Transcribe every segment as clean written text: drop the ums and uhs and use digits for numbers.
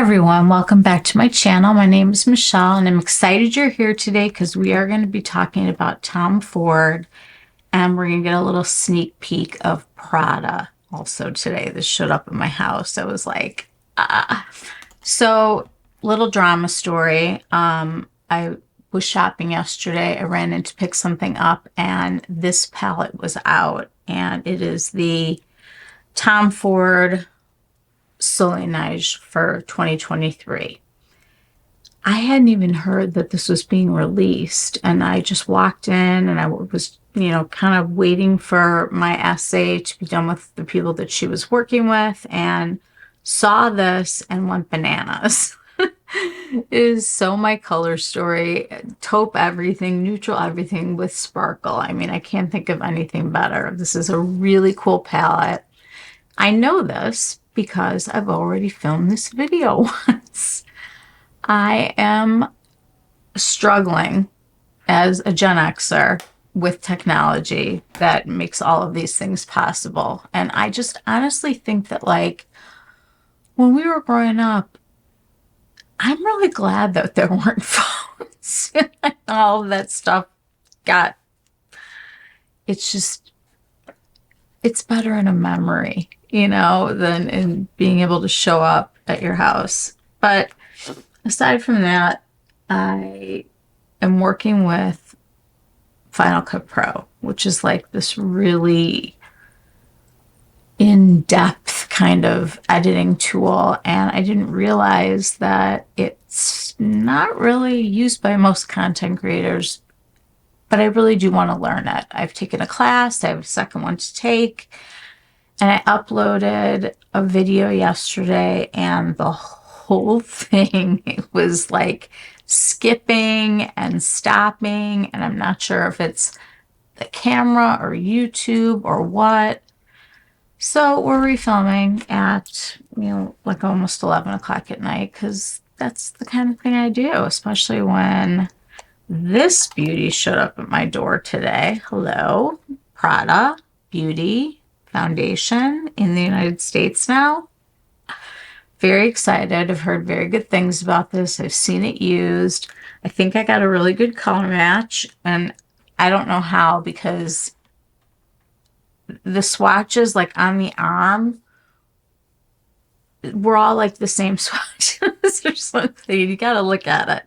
everyone, welcome back to my channel. My name is Michelle and I'm excited you're here today because we are going to be talking about Tom Ford and we're going to get a little sneak peek of Prada also today. This showed up at my house. I was like, ah. So, little drama story. I was shopping yesterday. I ran in to pick something up and this palette was out, and it is the Tom Ford Soleil Neige for 2023. I hadn't even heard that this was being released, and I just walked in and I was, kind of waiting for my essay to be done with the people that she was working with, and saw this and went bananas. It is so my color story. Taupe everything, neutral everything with sparkle. I mean, I can't think of anything better. This is a really cool palette. I know this because I've already filmed this video once. I am struggling as a Gen Xer with technology that makes all of these things possible. And I just honestly think that, like, when we were growing up, I'm really glad that there weren't phones and all of that stuff it's better in a memory, than in being able to show up at your house. But aside from that, I am working with Final Cut Pro, which is like this really in-depth kind of editing tool. And I didn't realize that it's not really used by most content creators, but I really do want to learn it. I've taken a class, I have a second one to take. And I uploaded a video yesterday, and the whole thing, it was like skipping and stopping, and I'm not sure if it's the camera or YouTube or what. So we're refilming at, like almost 11 o'clock at night, because that's the kind of thing I do, especially when this beauty showed up at my door today. Hello, Prada Beauty foundation in the United States now. Very excited. I've heard very good things about this. I've seen it used. I think I got a really good color match, and I don't know how, because the swatches like on the arm were all like the same swatches or something. You got to look at it.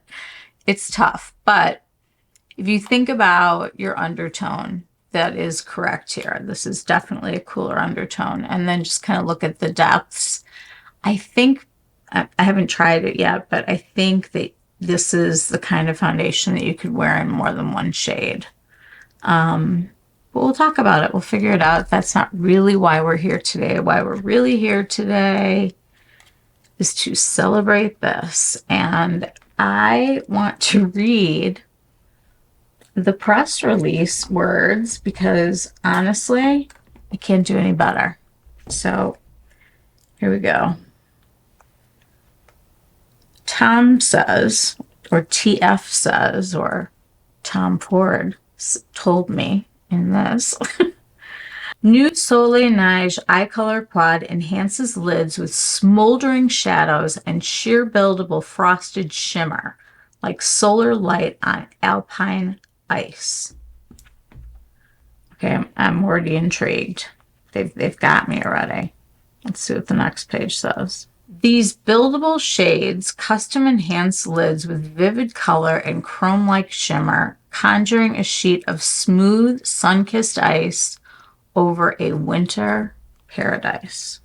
It's tough, but if you think about your undertone, that is correct here. This is definitely a cooler undertone. And then just kind of look at the depths. I think, I haven't tried it yet, but I think that this is the kind of foundation that you could wear in more than one shade. But we'll talk about it. We'll figure it out. That's not really why we're here today. Why we're really here today is to celebrate this. And I want to read the press release words because honestly, I can't do any better. So here we go. Tom says, or TF says, or Tom Ford told me in this. New Soleil Neige Eye Color Quad enhances lids with smoldering shadows and sheer buildable frosted shimmer, like solar light on alpine ice. Okay, I'm already intrigued. They've got me already. Let's see what the next page says. These buildable shades custom enhance lids with vivid color and chrome-like shimmer, conjuring a sheet of smooth, sun-kissed ice over a winter paradise.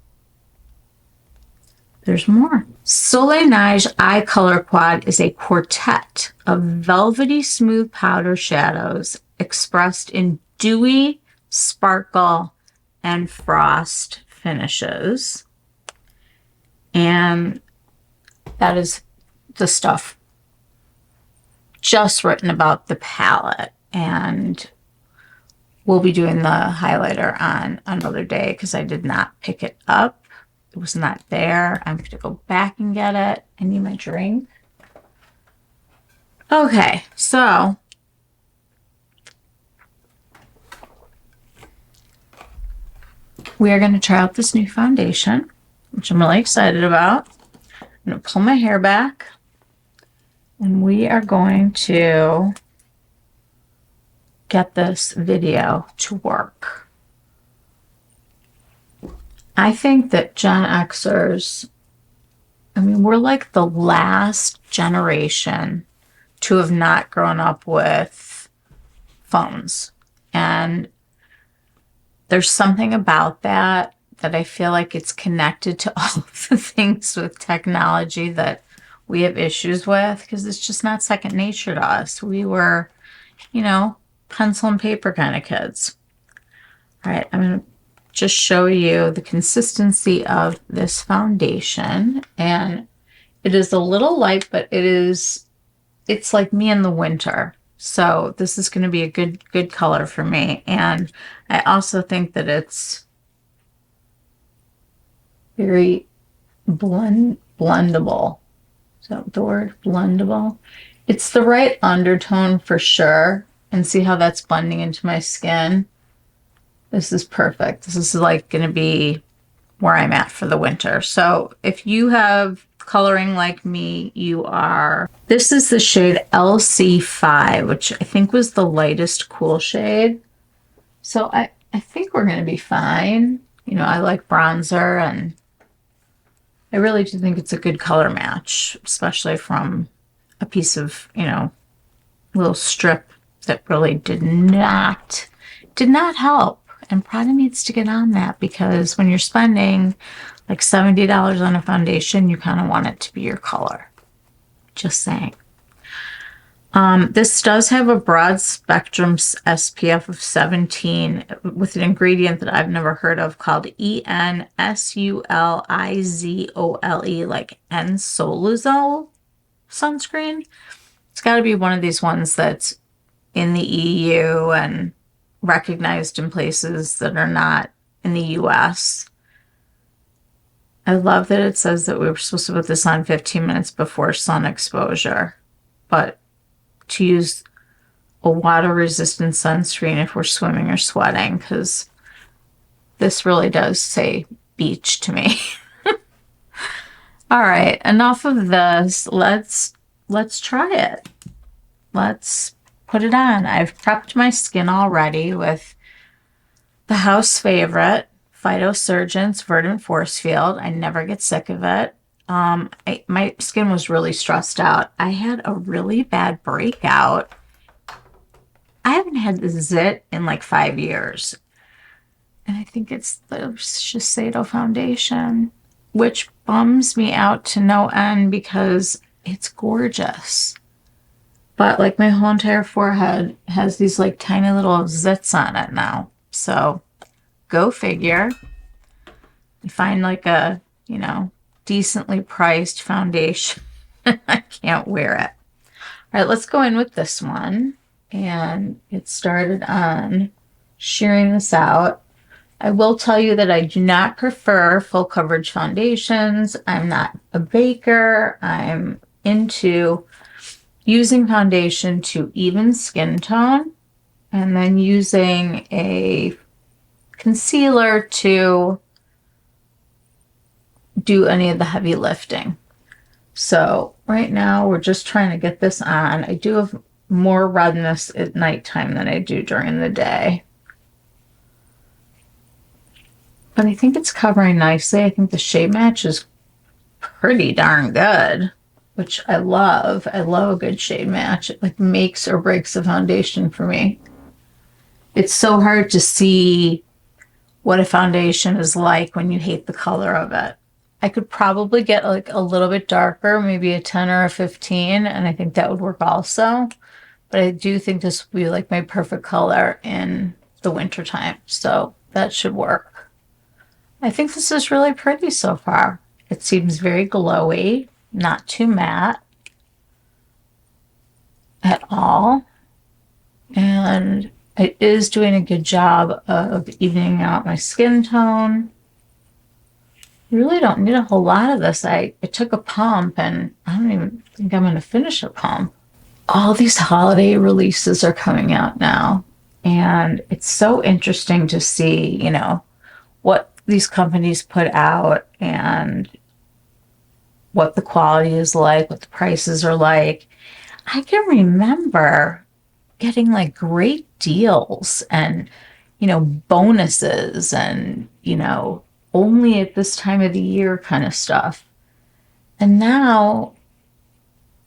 There's more. Soleil Neige Eye Color Quad is a quartet of velvety smooth powder shadows expressed in dewy, sparkle, and frost finishes. And that is the stuff just written about the palette. And we'll be doing the highlighter on another day because I did not pick it up. It was not there. I'm going to go back and get it. I need my drink. Okay, so we are going to try out this new foundation, which I'm really excited about. going to pull my hair back, and we are going to get this video to work. I think that Gen Xers, I mean, we're like the last generation to have not grown up with phones. And there's something about that I feel like it's connected to all of the things with technology that we have issues with, because it's just not second nature to us. We were, you know, pencil and paper kind of kids. All right, I'm going to just show you the consistency of this foundation. And it is a little light, but it's like me in the winter. So this is going to be a good color for me. And I also think that it's very blendable. Is that the word? Blendable. It's the right undertone for sure. And see how that's blending into my skin? This is perfect. This is like going to be where I'm at for the winter. So if you have coloring like me, this is the shade LC5, which I think was the lightest cool shade. So I think we're going to be fine. You know, I like bronzer, and I really do think it's a good color match, especially from a piece of, you know, little strip that really did not help. And Prada needs to get on that, because when you're spending like $70 on a foundation, you kind of want it to be your color. Just saying. This does have a broad spectrum SPF of 17 with an ingredient that I've never heard of called ENSULIZOLE, like N-Soluzole sunscreen. It's got to be one of these ones that's in the EU and recognized in places that are not in the US. I love that it says that we were supposed to put this on 15 minutes before sun exposure, but to use a water-resistant sunscreen if we're swimming or sweating, because this really does say beach to me. All right, enough of this. Let's try it. Let's put it on. I've prepped my skin already with the house favorite, Phytosurgence Verdant Force Field. I never get sick of it. My skin was really stressed out. I had a really bad breakout. I haven't had the zit in like 5 years. And I think it's the Shiseido foundation, which bums me out to no end because it's gorgeous. But like my whole entire forehead has these like tiny little zits on it now. So go figure. You find like a, you know, decently priced foundation. I can't wear it. All right, let's go in with this one and get started on shearing this out. I will tell you that I do not prefer full coverage foundations. I'm not a baker. I'm into using foundation to even skin tone and then using a concealer to do any of the heavy lifting. So right now we're just trying to get this on. I do have more redness at nighttime than I do during the day. But I think it's covering nicely. I think the shade match is pretty darn good, which I love. I love a good shade match. It like makes or breaks a foundation for me. It's so hard to see what a foundation is like when you hate the color of it. I could probably get like a little bit darker, maybe a 10 or a 15, and I think that would work also. But I do think this would be like my perfect color in the winter time. So that should work. I think this is really pretty so far. It seems very glowy, not too matte at all. And it is doing a good job of evening out my skin tone. You really don't need a whole lot of this. I took a pump and I don't even think I'm going to finish a pump. All these holiday releases are coming out now. And it's so interesting to see, you know, what these companies put out and what the quality is like, what the prices are like. I can remember getting like great deals and, bonuses and, only at this time of the year kind of stuff. And now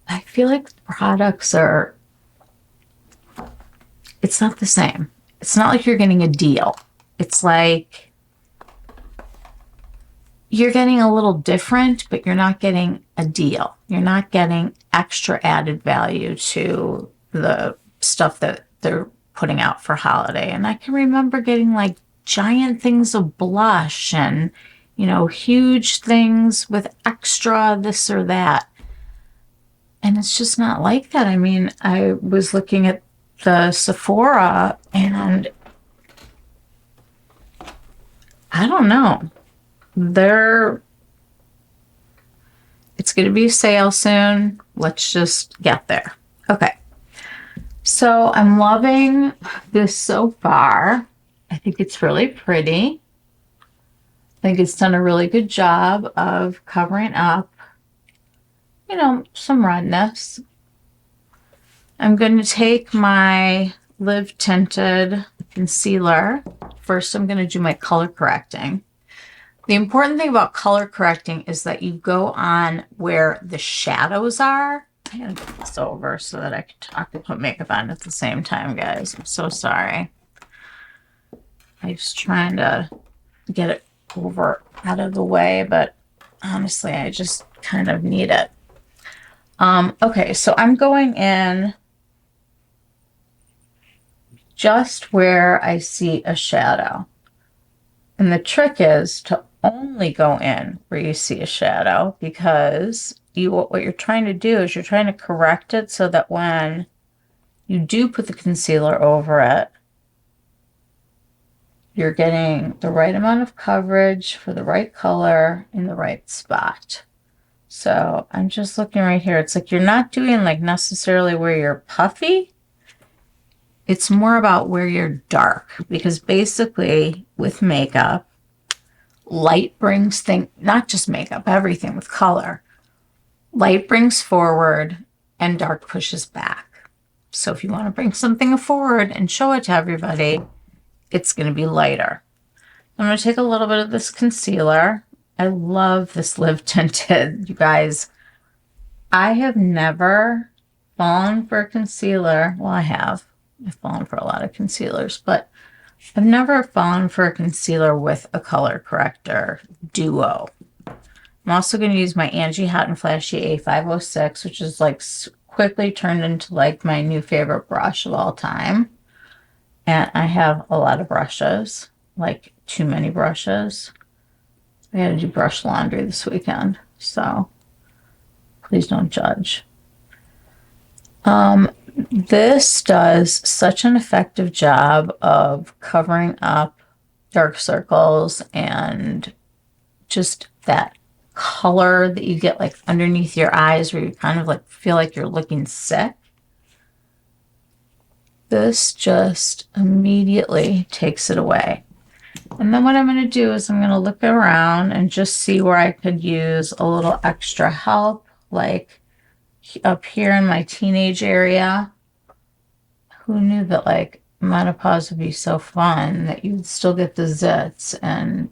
I feel like the products it's not the same. It's not like you're getting a deal. It's like you're getting a little different, but you're not getting a deal. You're not getting extra added value to the stuff that they're putting out for holiday. And I can remember getting like giant things of blush and, huge things with extra this or that. And it's just not like that. I mean, I was looking at the Sephora and I don't know. It's going to be a sale soon. Let's just get there. Okay. So I'm loving this so far. I think it's really pretty. I think it's done a really good job of covering up, some redness. I'm going to take my Live Tinted concealer. First, I'm going to do my color correcting. The important thing about color correcting is that you go on where the shadows are. I'm going to get this over so that I can talk and put makeup on at the same time, guys. I'm so sorry. I'm just trying to get it over out of the way, but honestly, I just kind of need it. Okay, so I'm going in just where I see a shadow. And the trick is to only go in where you see a shadow, because what you're trying to do is you're trying to correct it so that when you do put the concealer over it, you're getting the right amount of coverage for the right color in the right spot. So I'm just looking right here. It's like you're not doing like necessarily where you're puffy. It's more about where you're dark, because basically with makeup, light brings things, not just makeup, everything with color. Light brings forward and dark pushes back. So if you want to bring something forward and show it to everybody, it's going to be lighter. I'm going to take a little bit of this concealer. I love this Live Tinted, you guys. I have never fallen for a concealer. Well, I have. I've fallen for a lot of concealers, but I've never fallen for a concealer with a color corrector duo. I'm also going to use my Angie Hot and Flashy A506, which is like quickly turned into like my new favorite brush of all time. And I have a lot of brushes, like too many brushes. I got to do brush laundry this weekend, so please don't judge. This does such an effective job of covering up dark circles and just that color that you get like underneath your eyes where you kind of like feel like you're looking sick. This just immediately takes it away. And then what I'm going to do is I'm going to look around and just see where I could use a little extra help, like up here in my teenage area. Who knew that like menopause would be so fun, that you'd still get the zits, and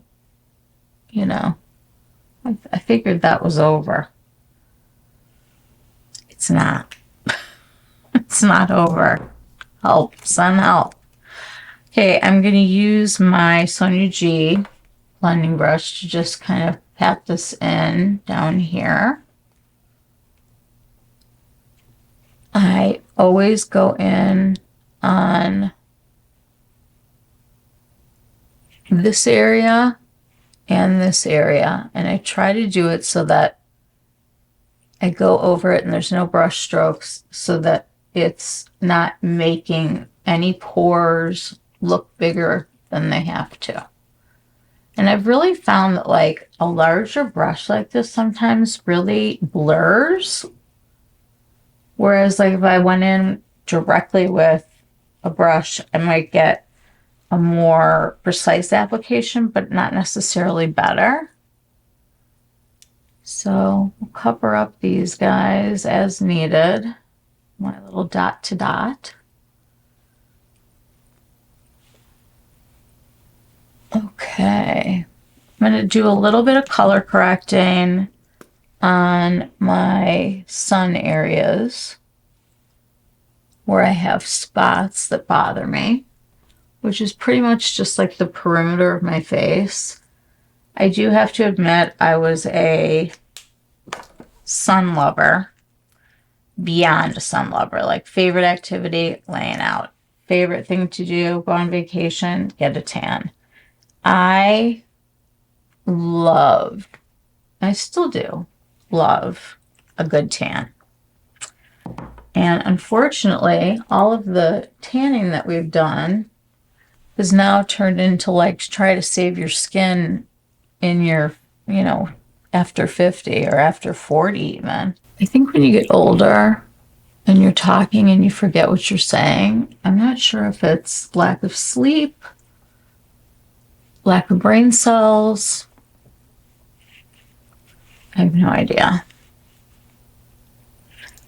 I figured that was over. It's not. It's not over. Help, send help. Okay, I'm going to use my Sonia G blending brush to just kind of pat this in down here. I always go in on this area and this area, and I try to do it so that I go over it and there's no brush strokes, so that it's not making any pores look bigger than they have to. And I've really found that like a larger brush like this sometimes really blurs, whereas like if I went in directly with a brush, I might get a more precise application, but not necessarily better. So we'll cover up these guys as needed. My little dot to dot. Okay. I'm going to do a little bit of color correcting on my sun areas where I have spots that bother me, which is pretty much just like the perimeter of my face. I do have to admit I was a sun lover, beyond a sun lover. Like favorite activity, laying out. Favorite thing to do, go on vacation, get a tan. I loved, I still do, love a good tan. And unfortunately, all of the tanning that we've done is now turned into like try to save your skin in your, you know, after 50 or after 40 even. I think when you get older and you're talking and you forget what you're saying, I'm not sure if it's lack of sleep, lack of brain cells. I have no idea.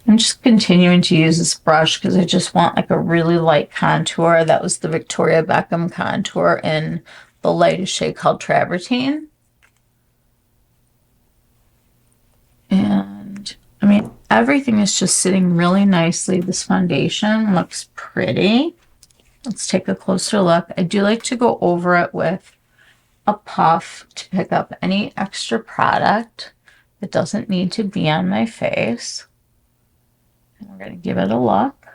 I'm just continuing to use this brush because I just want like a really light contour. That was the Victoria Beckham contour in the lightest shade called Travertine. And I mean, everything is just sitting really nicely. This foundation looks pretty. Let's take a closer look. I do like to go over it with a puff to pick up any extra product that doesn't need to be on my face. And we're going to give it a look.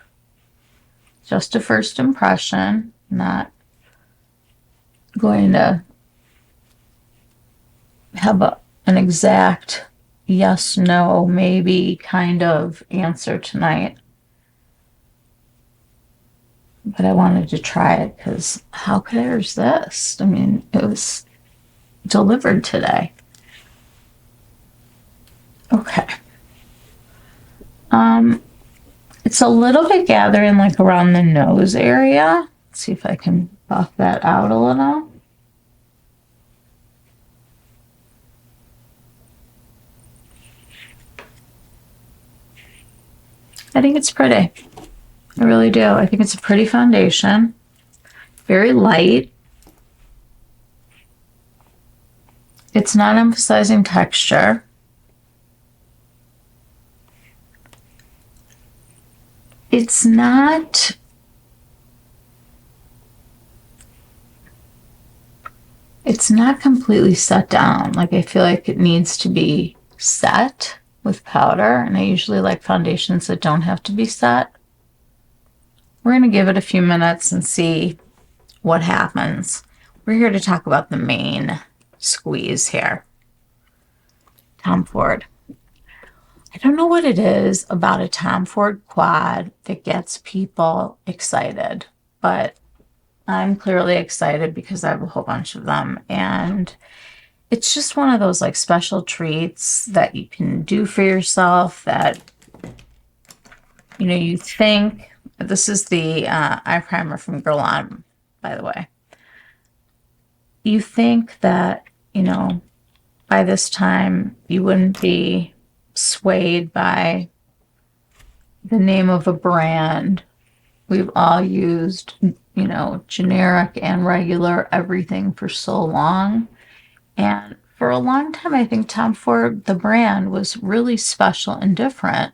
Just a first impression, not going to have an exact yes, no, maybe kind of answer tonight. But I wanted to try it because how could I resist? I mean, it was delivered today. Okay. It's a little bit gathering like around the nose area. Let's see if I can buff that out a little. I think it's pretty. I really do. I think it's a pretty foundation. Very light. It's not emphasizing texture. It's not completely set down. Like I feel like it needs to be set with powder, and I usually like foundations that don't have to be set. We're going to give it a few minutes and see what happens. We're here to talk about the main squeeze here. Tom Ford. I don't know what it is about a Tom Ford quad that gets people excited, but I'm clearly excited because I have a whole bunch of them, and it's just one of those like special treats that you can do for yourself that, you know, you think, this is the eye primer from Girl On, by the way. You think that, you know, by this time you wouldn't be swayed by the name of a brand. We've all used, you know, generic and regular everything for so long. And for a long time, I think Tom Ford, the brand, was really special and different.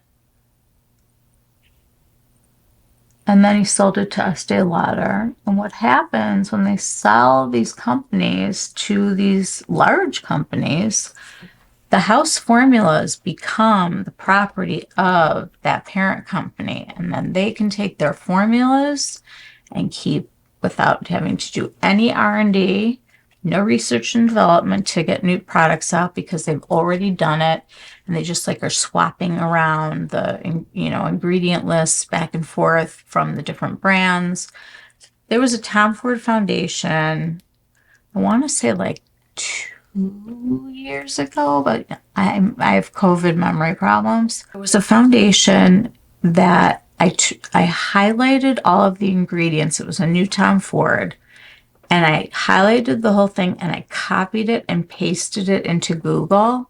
And then he sold it to Estee Lauder. And what happens when they sell these companies to these large companies, the house formulas become the property of that parent company, and then they can take their formulas and keep, without having to do any R&D, no research and development to get new products out because they've already done it, and they just like are swapping around the, you know, ingredient lists back and forth from the different brands. There was a Tom Ford foundation, I want to say like 2 years ago, but I have COVID memory problems. There was a foundation that I highlighted all of the ingredients. It was a new Tom Ford, and I highlighted the whole thing and I copied it and pasted it into Google,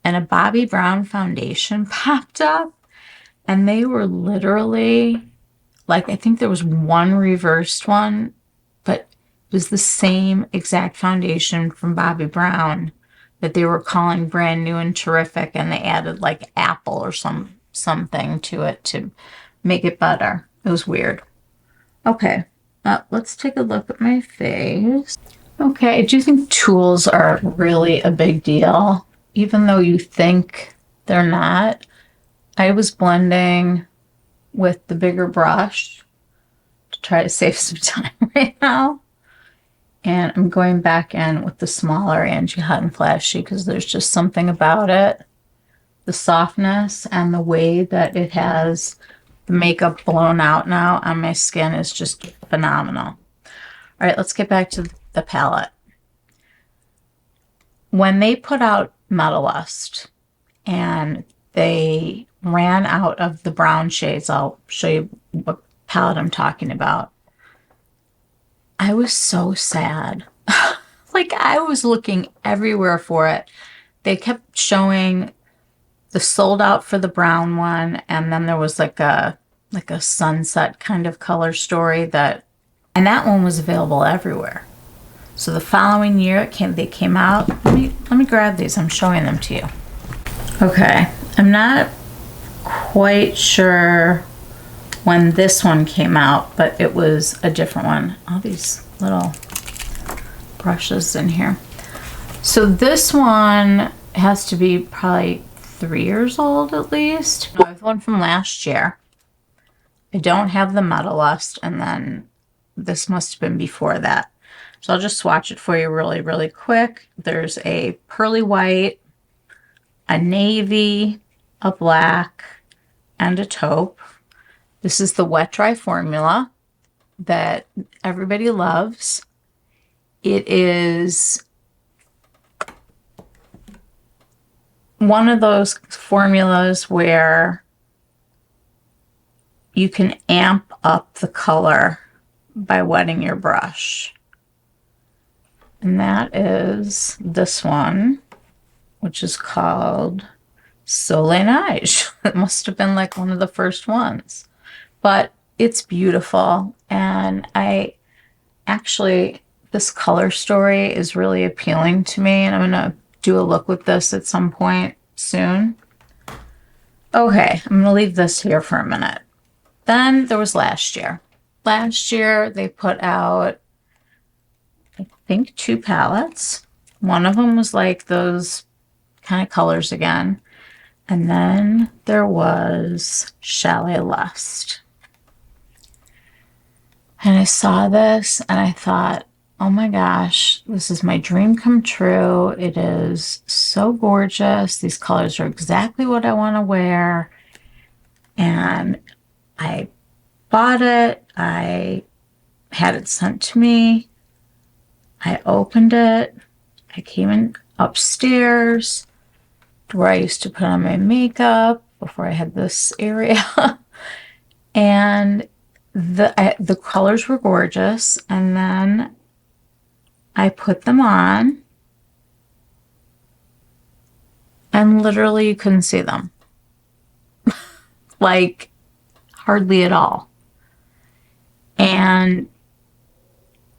and a Bobbi Brown foundation popped up, and they were literally like, I think there was one reversed one, but it was the same exact foundation from Bobbi Brown that they were calling brand new and terrific, and they added like apple or something to it to make it better. It was weird. Okay, let's take a look at my face. Okay, I do think tools are really a big deal, even though you think they're not. I was blending with the bigger brush to try to save some time right now. And I'm going back in with the smaller Angie Hot and Flashy because there's just something about it. The softness and the way that it has the makeup blown out now on my skin is just phenomenal. All right, let's get back to the palette. When they put out Metallust and they ran out of the brown shades, I'll show you what palette I'm talking about. I was so sad. Like, I was looking everywhere for it. They kept showing the sold out for the brown one, and then there was like a sunset kind of color story and that one was available everywhere. So the following year they came out. Let me grab these. I'm showing them to you. Okay, I'm not quite sure when this one came out, but it was a different one. All these little brushes in here. So this one has to be probably 3 years old at least. I have one from last year. I don't have the Metallust, and then this must have been before that. So I'll just swatch it for you really, really quick. There's a pearly white, a navy, a black, and a taupe. This is the wet dry formula that everybody loves. It is one of those formulas where you can amp up the color by wetting your brush. And that is this one, which is called Soleil Neige. It must have been like one of the first ones. But it's beautiful, and this color story is really appealing to me, and I'm going to do a look with this at some point soon. Okay, I'm going to leave this here for a minute. Then there was last year. Last year they put out, I think, 2 palettes. One of them was like those kind of colors again. And then there was Chalet Lust. And I saw this and I thought, oh my gosh, this is my dream come true. It is so gorgeous. These colors are exactly what I want to wear. And I bought it. I had it sent to me. I opened it. I came in upstairs to where I used to put on my makeup before I had this area. And the colors were gorgeous, and then I put them on, and literally you couldn't see them. Like, hardly at all. And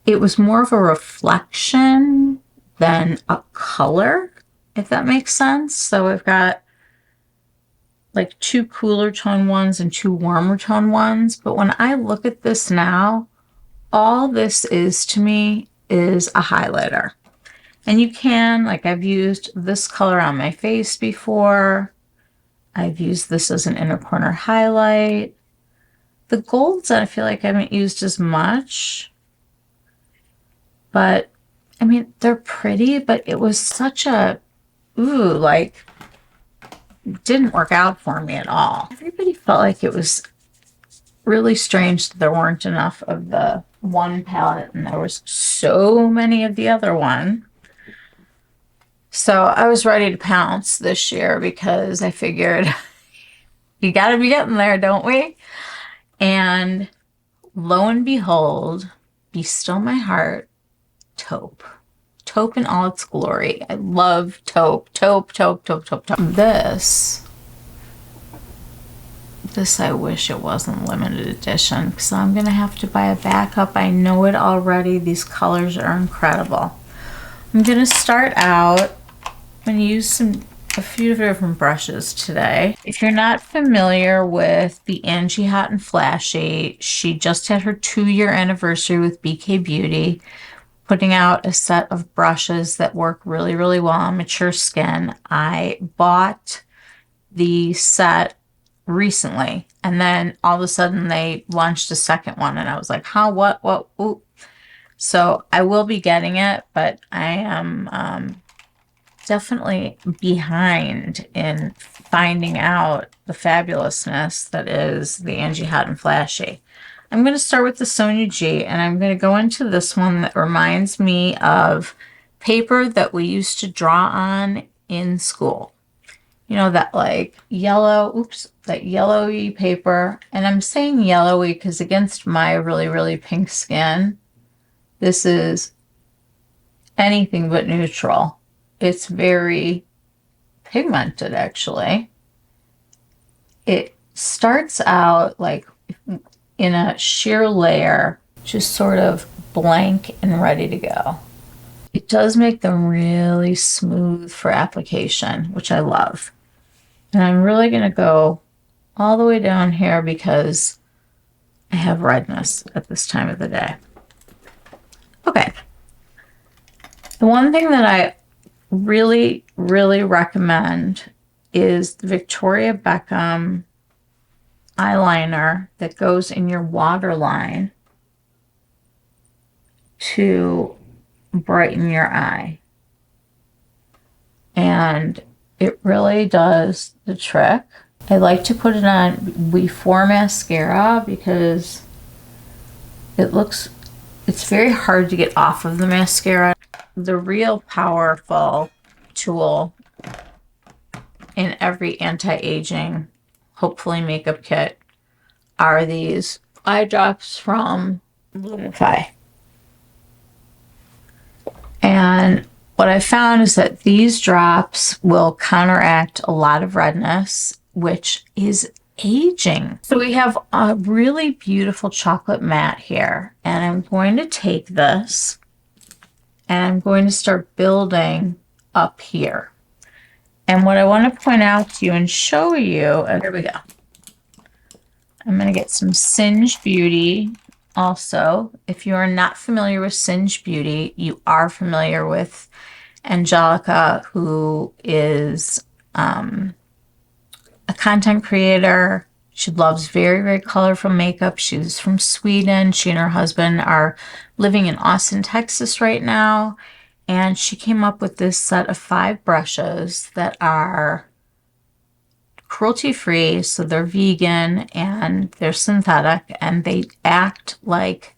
it was more of a reflection than a color, if that makes sense. So I've got like 2 cooler tone ones and 2 warmer tone ones. But when I look at this now, all this is to me is a highlighter. And you can, like, I've used this color on my face before. I've used this as an inner corner highlight. The golds I feel like I haven't used as much. But, I mean, they're pretty, but it was such a, ooh, like, didn't work out for me at all. Everybody felt like it was really strange that there weren't enough of the one palette and there was so many of the other one. So I was ready to pounce this year because I figured you got to be getting there, don't we? And lo and behold, Be Still My Heart, Taupe. Taupe in all its glory. I love taupe, taupe, taupe, taupe, taupe, taupe. This I wish it wasn't limited edition because I'm going to have to buy a backup. I know it already. These colors are incredible. I'm going to start out and use a few different brushes today. If you're not familiar with the Angie Hot and Flashy, she just had her 2-year anniversary with BK Beauty, putting out a set of brushes that work really, really well on mature skin. I bought the set recently, and then all of a sudden they launched a second one, and I was like, huh, what, ooh. So I will be getting it, but I am definitely behind in finding out the fabulousness that is the Angie Hot and Flashy. I'm going to start with the Sonia G, and I'm going to go into this one that reminds me of paper that we used to draw on in school. You know, that like yellow, oops, that yellowy paper. And I'm saying yellowy because against my really, really pink skin, this is anything but neutral. It's very pigmented, actually. It starts out like in a sheer layer, just sort of blank and ready to go. It does make them really smooth for application, which I love. And I'm really going to go all the way down here because I have redness at this time of the day. Okay. The one thing that I really, really recommend is the Victoria Beckham eyeliner that goes in your waterline to brighten your eye. And it really does the trick. I like to put it on before mascara because it's very hard to get off of the mascara. The real powerful tool in every anti-aging, hopefully makeup kit, are these eye drops from Lumify. And what I found is that these drops will counteract a lot of redness, which is aging. So we have a really beautiful chocolate matte here, and I'm going to take this and I'm going to start building up here. And what I want to point out to you and show you, here we go. I'm going to get some Singe Beauty. Also, if you are not familiar with Singe Beauty, you are familiar with Angelica, who is a content creator. She loves very, very colorful makeup. She's from Sweden. She and her husband are living in Austin, Texas right now. And she came up with this set of 5 brushes that are cruelty-free, so they're vegan and they're synthetic, and they act like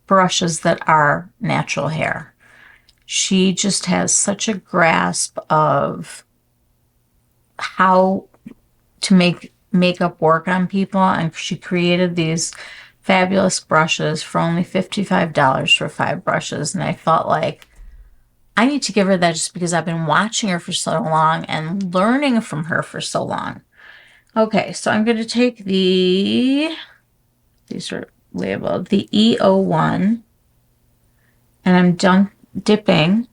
brushes that are natural hair. She just has such a grasp of how to make makeup work on people, and she created these fabulous brushes for only $55 for 5 brushes, and I felt like I need to give her that just because I've been watching her for so long and learning from her for so long. Okay, so I'm going to take these are labeled the E01, and I'm dipping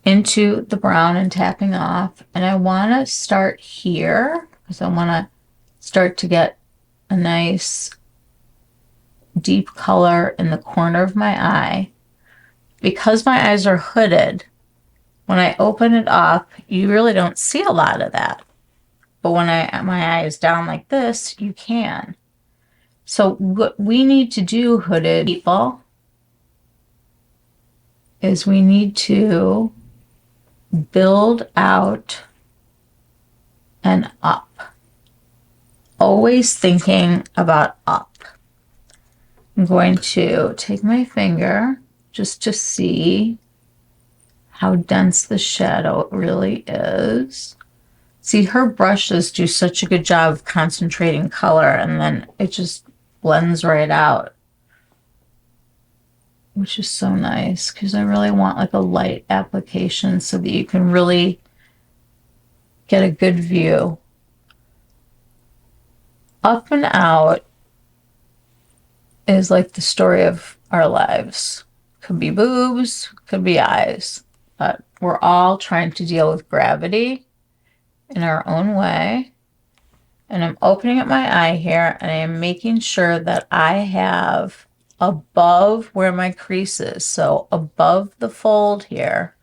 into the brown and tapping off. And I want to start here because I want to start to get a nice deep color in the corner of my eye. Because my eyes are hooded, when I open it up, you really don't see a lot of that. But when my eye is down like this, you can. So what we need to do, hooded people, is we need to build out and up. Always thinking about up. I'm going to take my finger just to see how dense the shadow really is. See, her brushes do such a good job of concentrating color, and then it just blends right out. which is so nice because I really want like a light application so that you can really get a good view. Up and out is like the story of our lives. Could be boobs, could be eyes, but we're all trying to deal with gravity in our own way. And I'm opening up my eye here and I am making sure that I have above where my crease is, so above the fold here,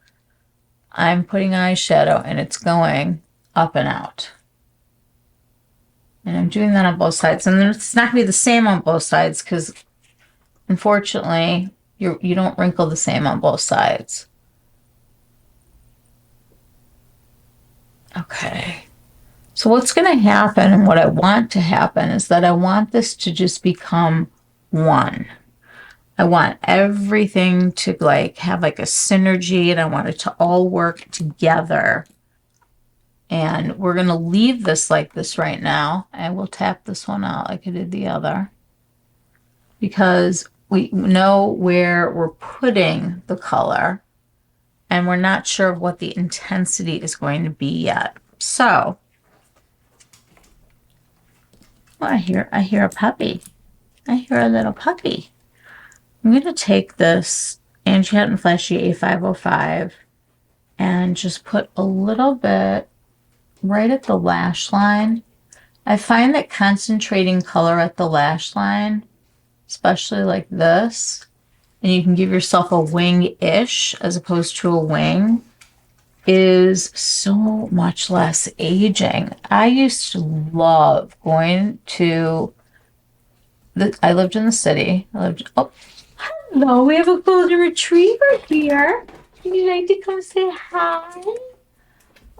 I'm putting eyeshadow and it's going up and out. And I'm doing that on both sides. And it's not going to be the same on both sides because unfortunately you don't wrinkle the same on both sides. Okay. So what's going to happen and what I want to happen is that I want this to just become one. I want everything to like have like a synergy and I want it to all work together. And we're going to leave this like this right now. I will tap this one out like I did the other because we know where we're putting the color and we're not sure of what the intensity is going to be yet. So, oh, I hear a puppy. I hear a little puppy. I'm going to take this Angie Hut and Flashy A505 and just put a little bit right at the lash line. I find that concentrating color at the lash line, especially like this, and you can give yourself a wing-ish as opposed to a wing, is so much less aging. I used to love going to I lived in the city. Oh, hello, we have a golden retriever here. Would you like to come say hi?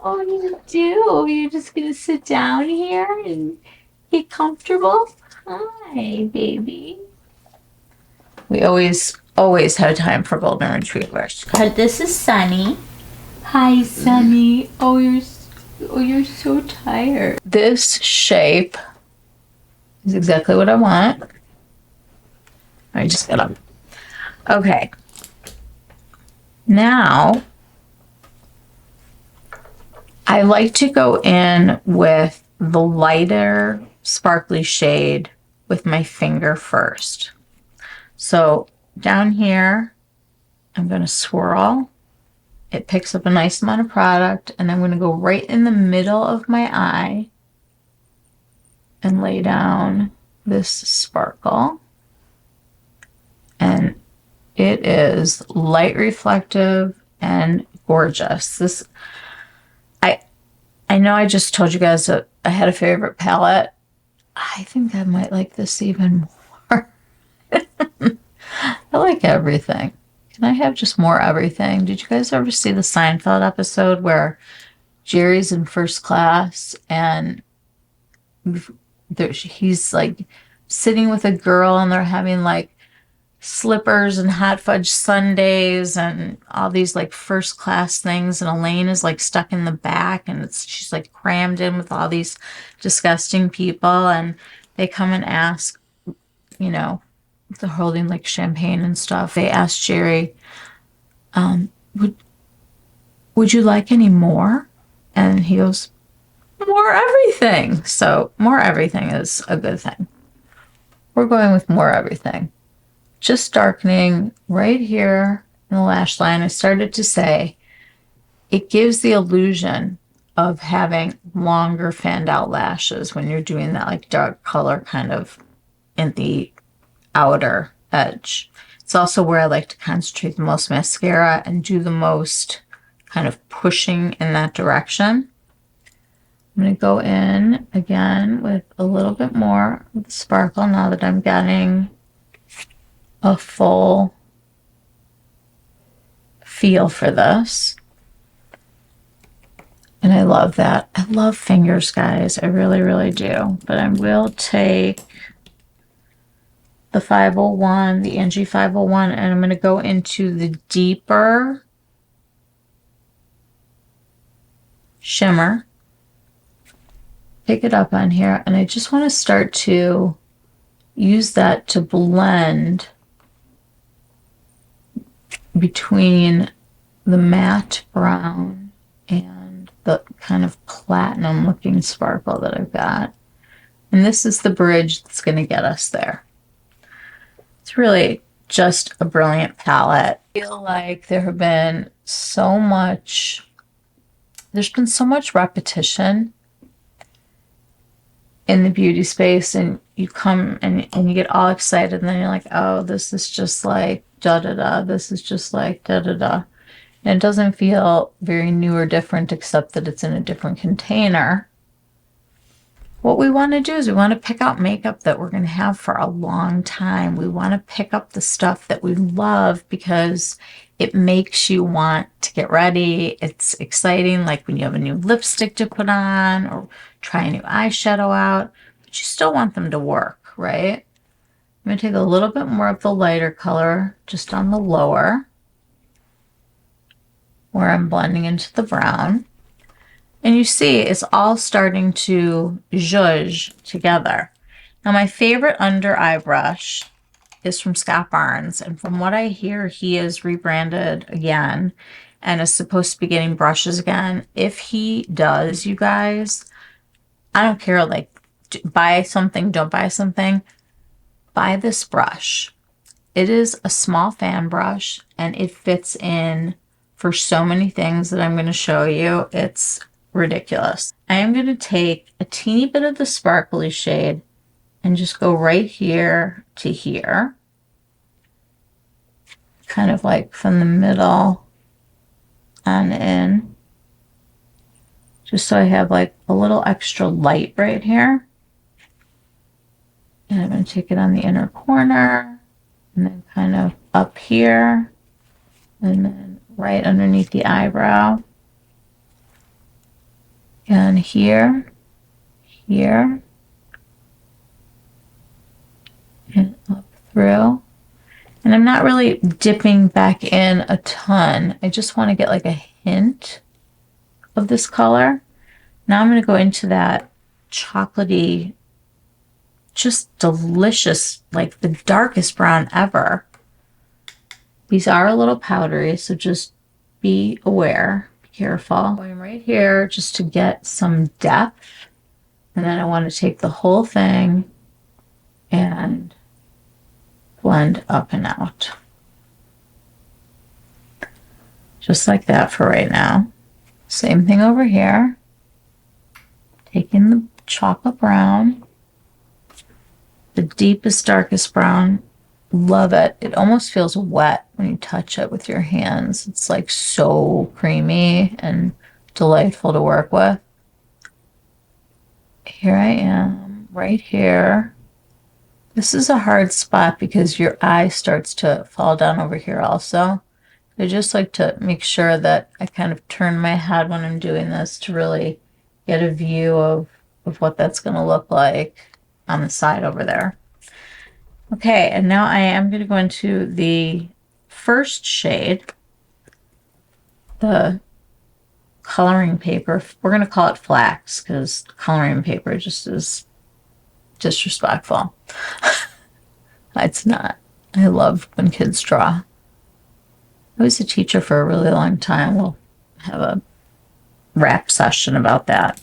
Oh, you do? You're just gonna sit down here and get comfortable? Hi, baby. We always had time for golden retrievers. This is Sunny. Hi, Sunny. Oh, you're so tired. This shape is exactly what I want. I just got up. Okay. Now, I like to go in with the lighter sparkly shade with my finger first. So down here, I'm going to swirl. It picks up a nice amount of product, and I'm going to go right in the middle of my eye and lay down this sparkle. And it is light reflective and gorgeous. This, I know I just told you guys that I had a favorite palette. I think I might like this even more. I like everything. Can I have just more everything? Did you guys ever see the Seinfeld episode where Jerry's in first class and he's like sitting with a girl and they're having like slippers and hot fudge sundaes and all these like first class things, and Elaine is like stuck in the back and she's like crammed in with all these disgusting people, and they come and ask, you know, they're holding like champagne and stuff. They ask Jerry, would you like any more? And he goes, more everything. So more everything is a good thing. We're going with more everything. Just darkening right here in the lash line. I started to say it gives the illusion of having longer fanned out lashes when you're doing that like dark color kind of in the outer edge. It's also where I like to concentrate the most mascara and do the most kind of pushing in that direction. I'm going to go in again with a little bit more of the sparkle now that I'm getting a full feel for this. And I love that. I love fingers, guys. I really, really do. But I will take the 501, the Angie 501, and I'm going to go into the deeper shimmer. Pick it up on here, and I just want to start to use that to blend between the matte brown and the kind of platinum looking sparkle that I've got. And this is the bridge that's going to get us there. It's really just a brilliant palette. I feel like there's been so much repetition in the beauty space, and you come and you get all excited, and then you're like, oh, this is just like da-da-da, this is just like da-da-da. And it doesn't feel very new or different, except that it's in a different container. What we want to do is we want to pick out makeup that we're going to have for a long time. We want to pick up the stuff that we love because it makes you want to get ready. It's exciting, like when you have a new lipstick to put on or try a new eyeshadow out, but you still want them to work, right? I'm going to take a little bit more of the lighter color just on the lower where I'm blending into the brown. And you see it's all starting to zhuzh together. Now my favorite under eye brush is from Scott Barnes. And from what I hear, he is rebranded again and is supposed to be getting brushes again. If he does, you guys, I don't care, like, buy something, don't buy something. Buy this brush. It is a small fan brush and it fits in for so many things that I'm going to show you. It's ridiculous. I am going to take a teeny bit of the sparkly shade and just go right here to here, kind of like from the middle on in, just so I have like a little extra light right here. And I'm going to take it on the inner corner and then kind of up here and then right underneath the eyebrow. And here, here, and up through. And I'm not really dipping back in a ton. I just want to get like a hint of this color. Now I'm going to go into that chocolatey, just delicious, like the darkest brown ever. These are a little powdery, so just be aware. Careful. Going right here just to get some depth, and then I want to take the whole thing and blend up and out just like that for right now. Same thing over here, taking the chocolate brown, the deepest darkest brown. Love it. It almost feels wet when you touch it with your hands. It's like so creamy and delightful to work with. Here I am, right here. This is a hard spot because your eye starts to fall down over here also. I just like to make sure that I kind of turn my head when I'm doing this to really get a view of what that's going to look like on the side over there. Okay, and now I am going to go into the first shade, the coloring paper. We're going to call it flax because coloring paper just is disrespectful. It's not. I love when kids draw. I was a teacher for a really long time. We'll have a rap session about that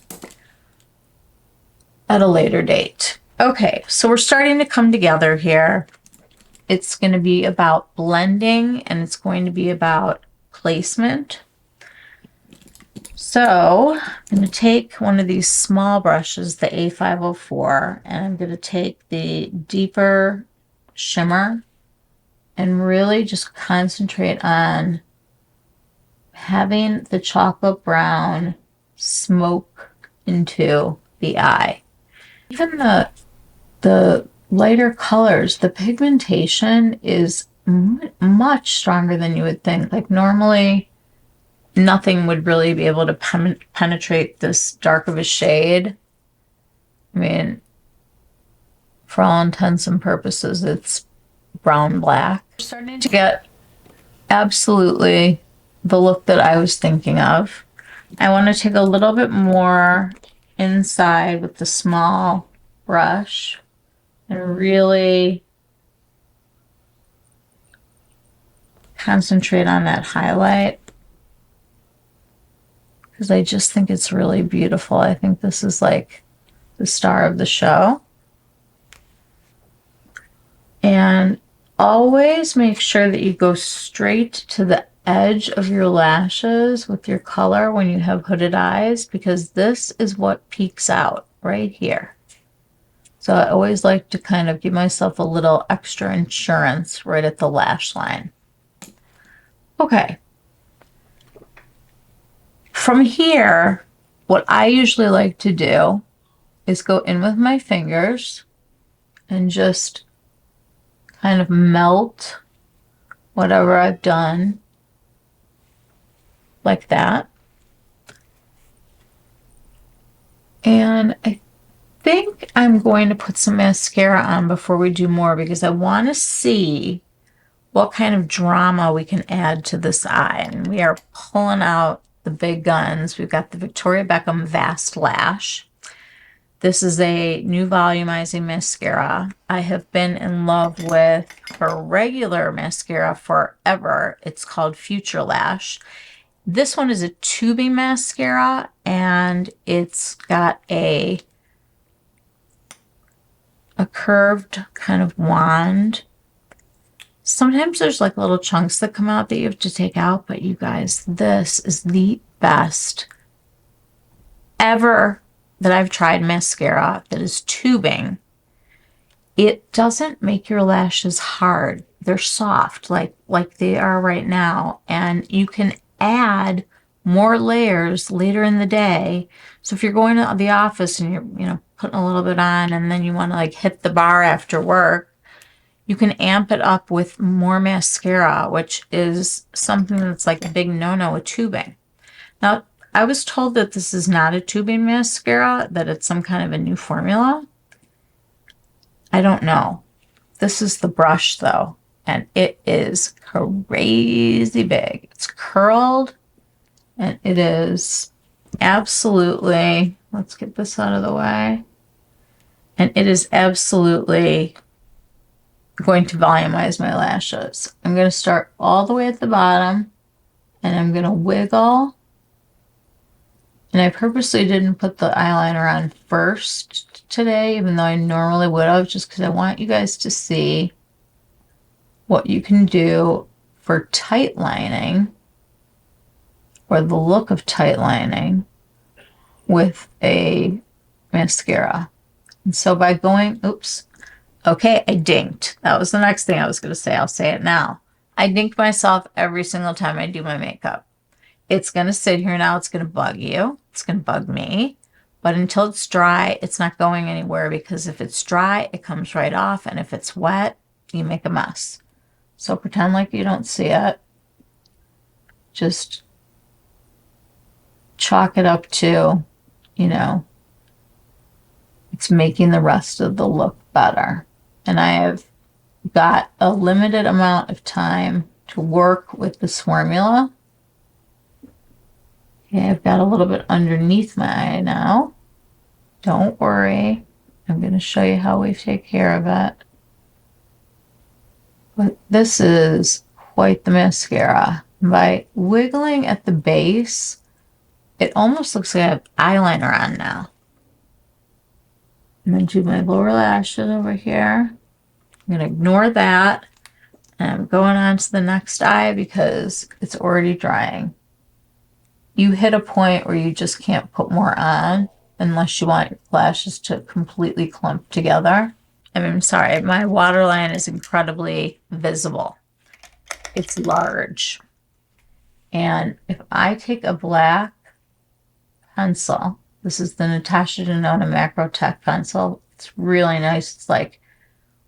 at a later date. Okay, so we're starting to come together here. It's going to be about blending and it's going to be about placement. So I'm going to take one of these small brushes, the A504, and I'm going to take the deeper shimmer and really just concentrate on having the chocolate brown smoke into the eye. Even the lighter colors, the pigmentation is much stronger than you would think. Like normally nothing would really be able to penetrate this dark of a shade. I mean, for all intents and purposes, it's brown black. We're starting to get absolutely the look that I was thinking of. I want to take a little bit more inside with the small brush and really concentrate on that highlight because I just think it's really beautiful. I think this is like the star of the show. And always make sure that you go straight to the edge of your lashes with your color when you have hooded eyes, because this is what peeks out right here. So I always like to kind of give myself a little extra insurance right at the lash line. Okay. From here, what I usually like to do is go in with my fingers and just kind of melt whatever I've done like that. And I think I'm going to put some mascara on before we do more because I want to see what kind of drama we can add to this eye. And we are pulling out the big guns. We've got the Victoria Beckham Vast Lash. This is a new volumizing mascara. I have been in love with her regular mascara forever. It's called Future Lash. This one is a tubing mascara, and it's got a curved kind of wand. Sometimes there's like little chunks that come out that you have to take out, but you guys, this is the best ever that I've tried mascara that is tubing. It doesn't make your lashes hard. They're soft like they are right now, and you can add more layers later in the day. So if you're going to the office and you're putting a little bit on and then you want to like hit the bar after work, you can amp it up with more mascara, which is something that's like a big no-no with tubing. Now, I was told that this is not a tubing mascara, that it's some kind of a new formula. I don't know. This is the brush though, and it is crazy big. It's curled, and it is absolutely, let's get this out of the way, and it is absolutely going to volumize my lashes. I'm going to start all the way at the bottom, and I'm going to wiggle. And I purposely didn't put the eyeliner on first today, even though I normally would have, just because I want you guys to see what you can do for tight lining, or the look of tight lining, with a mascara. And so by going, oops, okay, I dinked. That was the next thing I was going to say. I'll say it now. I dink myself every single time I do my makeup. It's going to sit here now. It's going to bug you. It's going to bug me. But until it's dry, it's not going anywhere, because if it's dry, it comes right off. And if it's wet, you make a mess. So pretend like you don't see it. Just chalk it up to, it's making the rest of the look better. And I have got a limited amount of time to work with this formula. Okay, I've got a little bit underneath my eye now. Don't worry. I'm going to show you how we take care of it. But this is quite the mascara. By wiggling at the base, it almost looks like I have eyeliner on now. I'm going to do my lower lashes over here. I'm going to ignore that. And I'm going on to the next eye because it's already drying. You hit a point where you just can't put more on unless you want your lashes to completely clump together. I'm sorry, my waterline is incredibly visible. It's large. And if I take a black pencil, this is the Natasha Denona Macro Tech pencil. It's really nice. It's like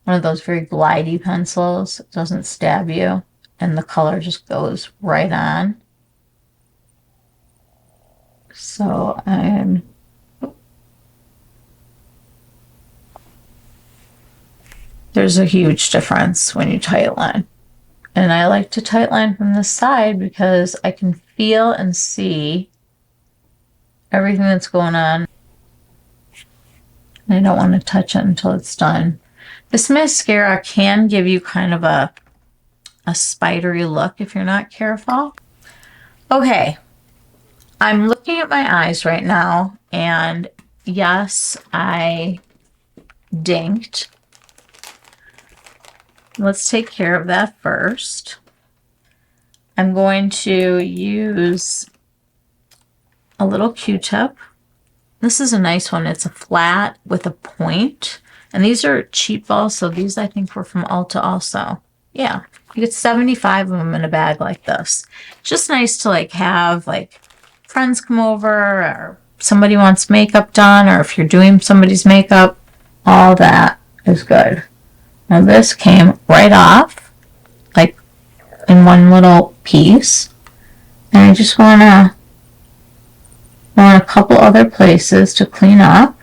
one of those very glidey pencils. It doesn't stab you, and the color just goes right on. So there's a huge difference when you tightline. And I like to tightline from the side because I can feel and see everything that's going on. And I don't want to touch it until it's done. This mascara can give you kind of a a spidery look if you're not careful. Okay, I'm looking at my eyes right now, and yes, I dinked. Let's take care of that first. I'm going to use a little Q-tip. This is a nice one. It's a flat with a point. And these are cheap also. These I think were from Ulta also. Yeah, you get 75 of them in a bag like this. Just nice to like have like friends come over, or somebody wants makeup done, or if you're doing somebody's makeup, all that is good. Now this came right off, like in one little piece. And I just want a couple other places to clean up.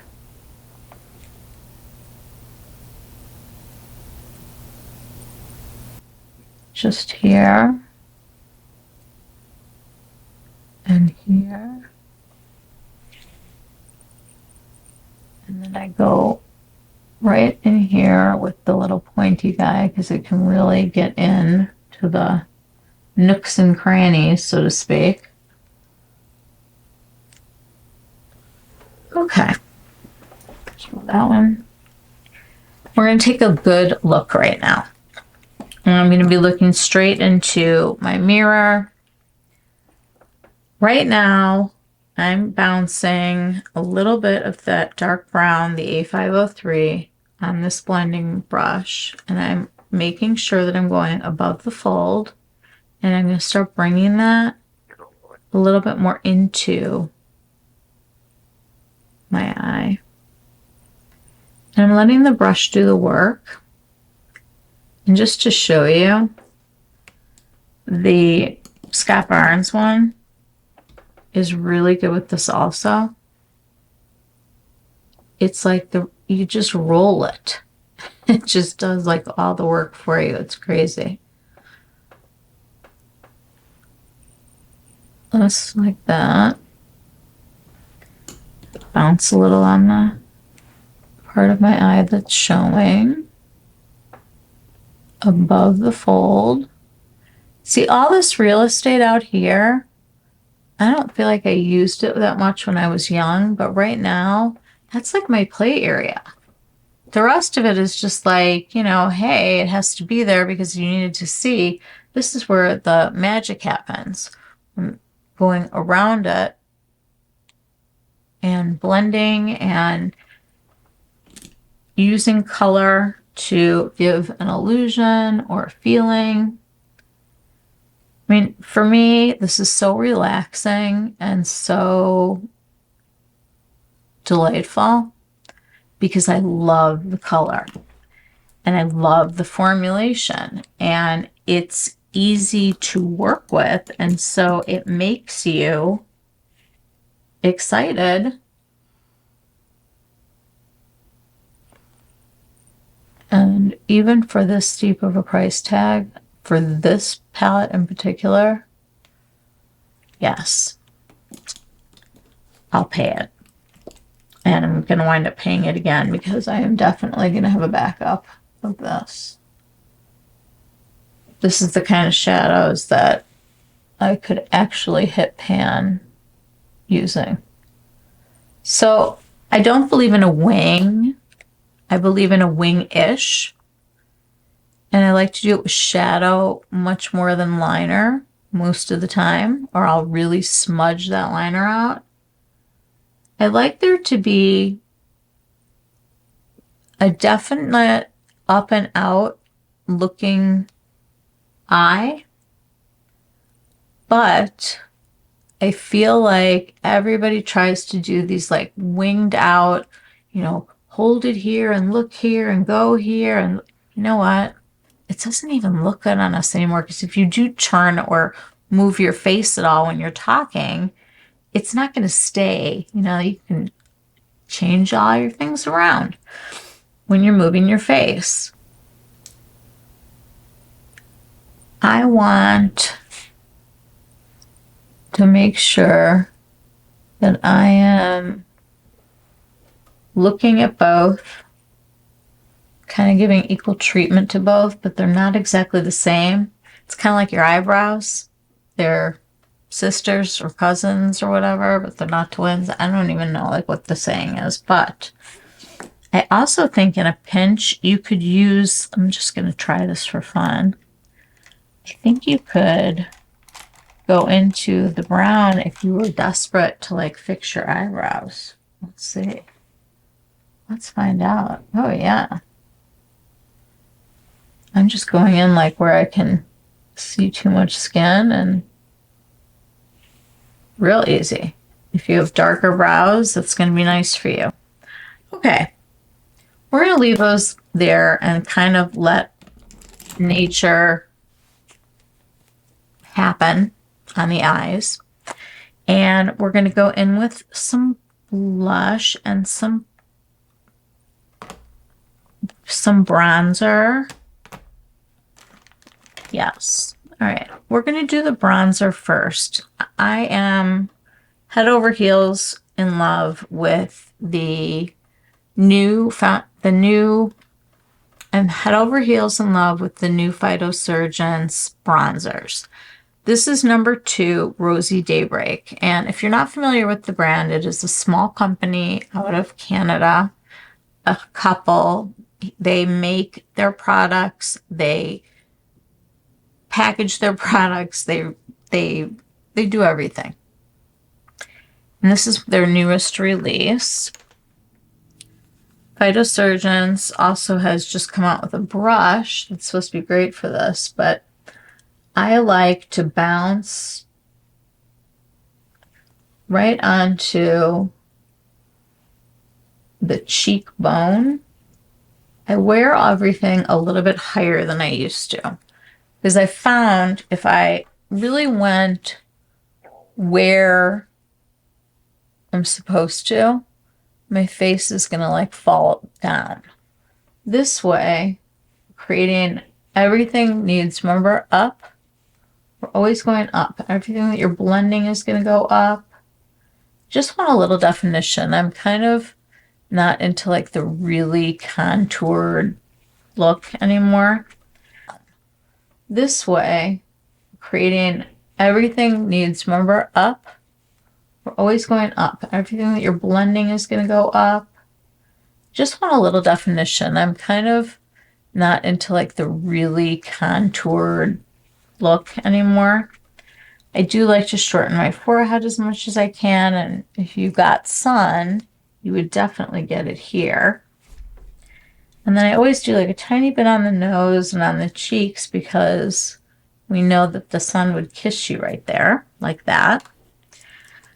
Just here and here. And then I go right in here with the little pointy guy because it can really get in to the nooks and crannies, so to speak. Okay. So that one. We're going to take a good look right now. And I'm going to be looking straight into my mirror. Right now, I'm bouncing a little bit of that dark brown, the A503, on this blending brush. And I'm making sure that I'm going above the fold. And I'm going to start bringing that a little bit more into my eye. And I'm letting the brush do the work. And just to show you, the Scott Barnes one is really good with this also. It's like you just roll it. It just does like all the work for you. It's crazy. Just like that. Bounce a little on the part of my eye that's showing above the fold. See, all this real estate out here, I don't feel like I used it that much when I was young, but right now, that's like my play area. The rest of it is just like, you know, hey, it has to be there because you needed to see. This is where the magic happens. I'm going around it and blending and using color to give an illusion or a feeling. I mean, for me, this is so relaxing and so delightful because I love the color and I love the formulation and it's easy to work with, and so it makes you excited and even for this steep of a price tag for this palette in particular, yes, I'll pay it. And I'm going to wind up paying it again because I am definitely going to have a backup of this. This is the kind of shadows that I could actually hit pan using. So I don't believe in a wing. I believe in a wing-ish. And I like to do it with shadow much more than liner most of the time, or I'll really smudge that liner out. I like there to be a definite up and out looking eye, but I feel like everybody tries to do these like winged out, you know, hold it here and look here and go here, and you know what? It doesn't even look good on us anymore because if you do turn or move your face at all when you're talking, it's not going to stay. You know, you can change all your things around when you're moving your face. I want to make sure that I am looking at both, kind of giving equal treatment to both, but they're not exactly the same. It's kind of like your eyebrows. They're sisters or cousins or whatever, but they're not twins. I don't even know like what the saying is, but I also think in a pinch you could use, I'm just going to try this for fun. I think you could go into the brown if you were desperate to like fix your eyebrows. Let's see. Let's find out. Oh yeah. I'm just going in like where I can see too much skin, and real easy. If you have darker brows, that's going to be nice for you. Okay. We're going to leave those there and kind of let nature happen on the eyes. And we're going to go in with some blush and some bronzer. Yes. All right. We're going to do the bronzer first. I am head over heels in love with I'm head over heels in love with the new Phytosurgeons bronzers. This is number 2, Rosy Daybreak. And if you're not familiar with the brand, it is a small company out of Canada, a couple. They make their products, they package their products, they do everything. And this is their newest release. Phytosurgeons also has just come out with a brush that's supposed to be great for this, but I like to bounce right onto the cheekbone. I wear everything a little bit higher than I used to, because I found if I really went where I'm supposed to, my face is going to like fall down. This way, creating everything needs, remember, up. We're always going up. Everything that you're blending is going to go up. Just want a little definition. I'm kind of not into like the really contoured look anymore. This way, creating everything needs, remember, up. We're always going up. Everything that you're blending is going to go up. Just want a little definition. I'm kind of not into like the really contoured look anymore. I do like to shorten my forehead as much as I can, and if you got sun, you would definitely get it here. And then I always do like a tiny bit on the nose and on the cheeks, because we know that the sun would kiss you right there, like that.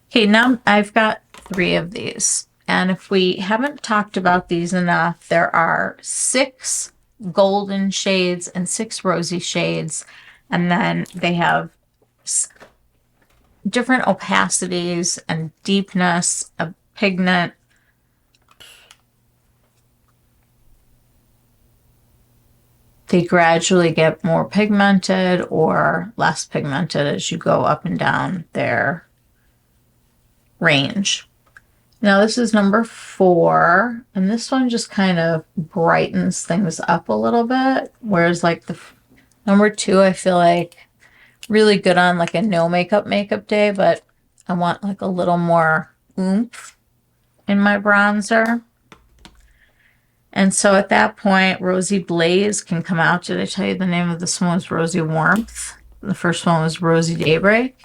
Okay, now I've got 3 of these. And if we haven't talked about these enough, there are 6 golden shades and 6 rosy shades. And then they have different opacities and deepness of pigment. They gradually get more pigmented or less pigmented as you go up and down their range. Now this is number 4, and this one just kind of brightens things up a little bit, whereas like the number 2 I feel like really good on like a no makeup day, but I want like a little more oomph in my bronzer. And so at that point, Rosy Blaze can come out. Did I tell you the name of this one was Rosy Warmth? The first one was Rosy Daybreak.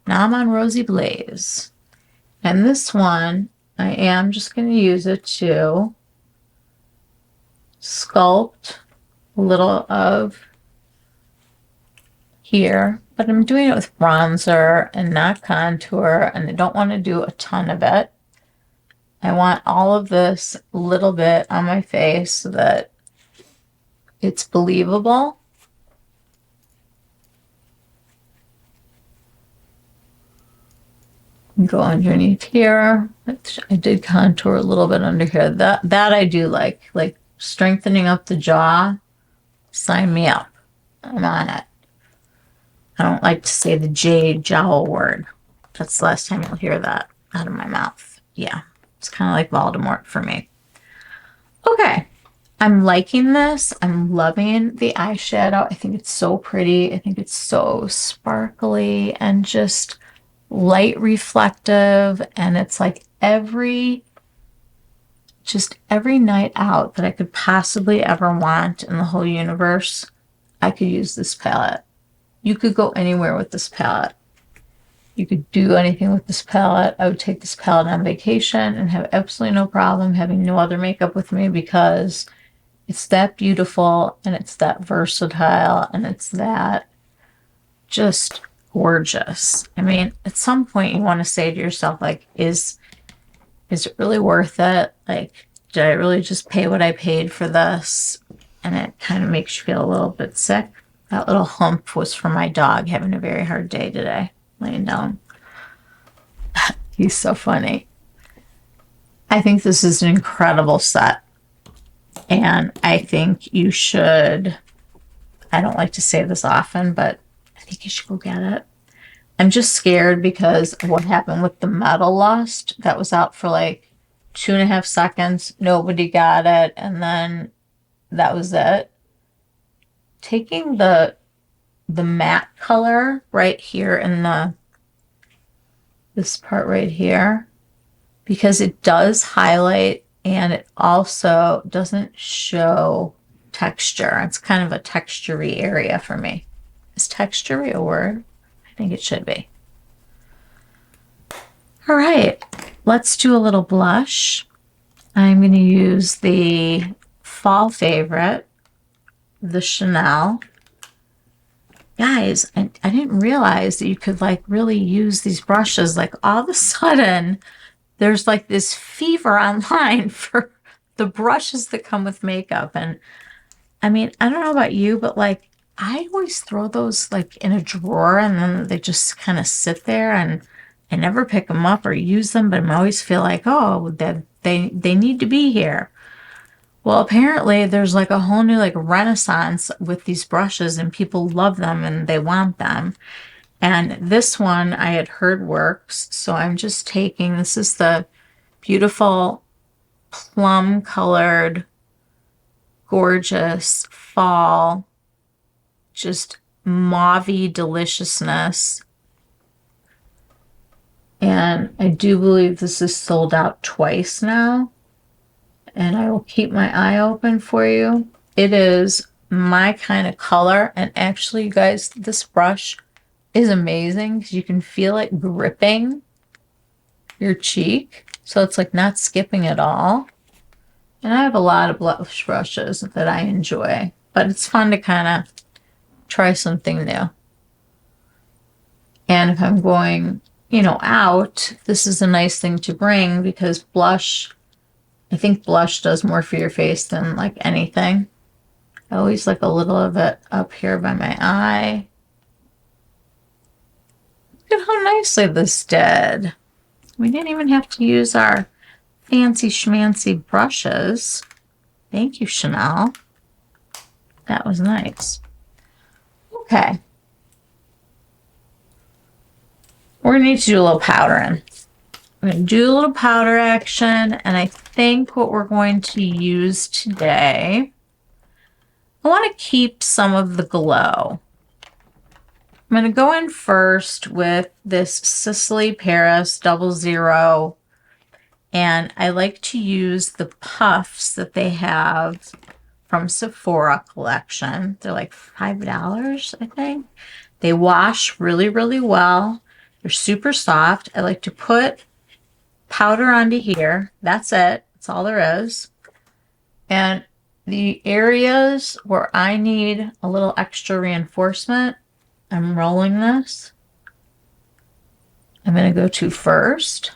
Now I'm on Rosy Blaze. And this one, I am just going to use it to sculpt a little of here. But I'm doing it with bronzer and not contour, and I don't want to do a ton of it. I want all of this a little bit on my face so that it's believable. Go underneath here. I did contour a little bit under here. That I do like strengthening up the jaw. Sign me up. I'm on it. I don't like to say the jade jowl word. That's the last time you'll hear that out of my mouth. Yeah. It's kind of like Voldemort for me. Okay. I'm liking this. I'm loving the eyeshadow. I think it's so pretty. I think it's so sparkly and just light reflective. And it's like just every night out that I could possibly ever want in the whole universe, I could use this palette. You could go anywhere with this palette. You could do anything with this palette. I would take this palette on vacation and have absolutely no problem having no other makeup with me because it's that beautiful and it's that versatile and it's that just gorgeous. I mean, at some point you want to say to yourself, like, is it really worth it? Like, did I really just pay what I paid for this? And it kind of makes you feel a little bit sick. That little hump was from my dog having a very hard day today, laying down. He's so funny. I think this is an incredible set. And I think you should, I don't like to say this often, but I think you should go get it. I'm just scared because of what happened with the Metallust. That was out for like 2.5 seconds. Nobody got it. And then that was it. Taking the matte color right here in this part right here, because it does highlight and it also doesn't show texture. It's kind of a texture-y area for me. Is texture-y a word? I think it should be. All right, let's do a little blush. I'm going to use the fall favorite, the Chanel. Guys, I didn't realize that you could like really use these brushes. Like all of a sudden, there's like this fever online for the brushes that come with makeup. And I mean, I don't know about you, but like I always throw those like in a drawer and then they just kind of sit there and I never pick them up or use them, but I always feel like, oh, they need to be here. Well, apparently there's like a whole new like renaissance with these brushes and people love them and they want them. And this one I had heard works. So I'm just taking, this is the beautiful plum colored, gorgeous fall, just mauvey deliciousness. And I do believe this is sold out twice now. And I will keep my eye open for you. It is my kind of color. And actually, you guys, this brush is amazing because you can feel it gripping your cheek. So it's like not skipping at all. And I have a lot of blush brushes that I enjoy. But it's fun to kind of try something new. And if I'm going, you know, out, this is a nice thing to bring because blush, I think blush does more for your face than like anything. I always like a little of it up here by my eye. Look at how nicely this did. We didn't even have to use our fancy schmancy brushes. Thank you, Chanel. That was nice. Okay. We're going to need to do a little powdering. We're going to do a little powder action, and I think what we're going to use today, I want to keep some of the glow. I'm going to go in first with this Sicily Paris 00, and I like to use the puffs that they have from Sephora collection. They're like $5, I think. They wash really, really well. They're super soft. I like to put powder onto here. That's it. That's all there is. And the areas where I need a little extra reinforcement, I'm rolling this. I'm going to go to first.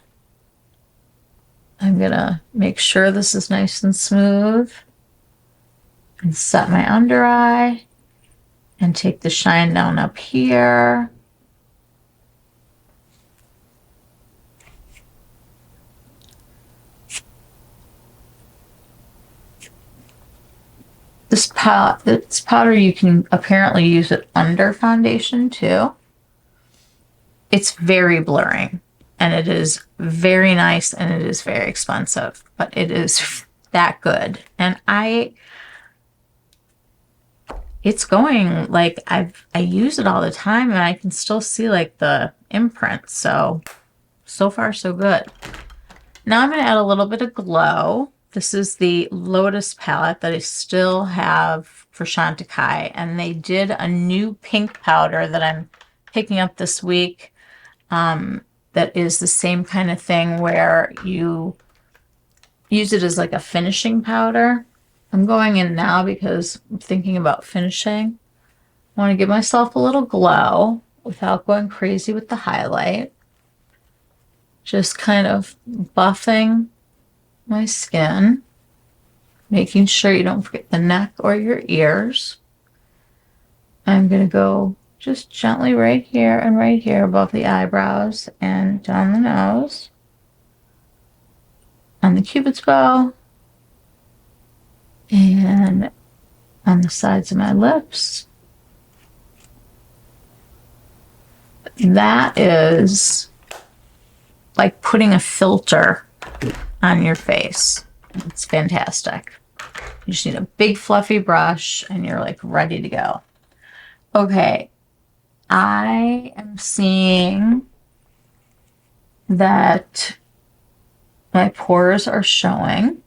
I'm going to make sure this is nice and smooth. And set my under eye. And take the shine down up here. This powder, you can apparently use it under foundation too. It's very blurring and it is very nice and it is very expensive, but it is that good. And it's going, like, I use it all the time and I can still see like the imprint. So far so good. Now I'm going to add a little bit of glow. This is the Lotus palette that I still have for Chantecaille, and they did a new pink powder that I'm picking up this week, that is the same kind of thing where you use it as like a finishing powder. I'm going in now because I'm thinking about finishing. I want to give myself a little glow without going crazy with the highlight. Just kind of buffing my skin, making sure you don't forget the neck or your ears. I'm going to go just gently right here and right here above the eyebrows and down the nose, on the cupid's bow, and on the sides of my lips. That is like putting a filter on your face. It's fantastic. You just need a big fluffy brush and you're like ready to go. Okay, I am seeing that my pores are showing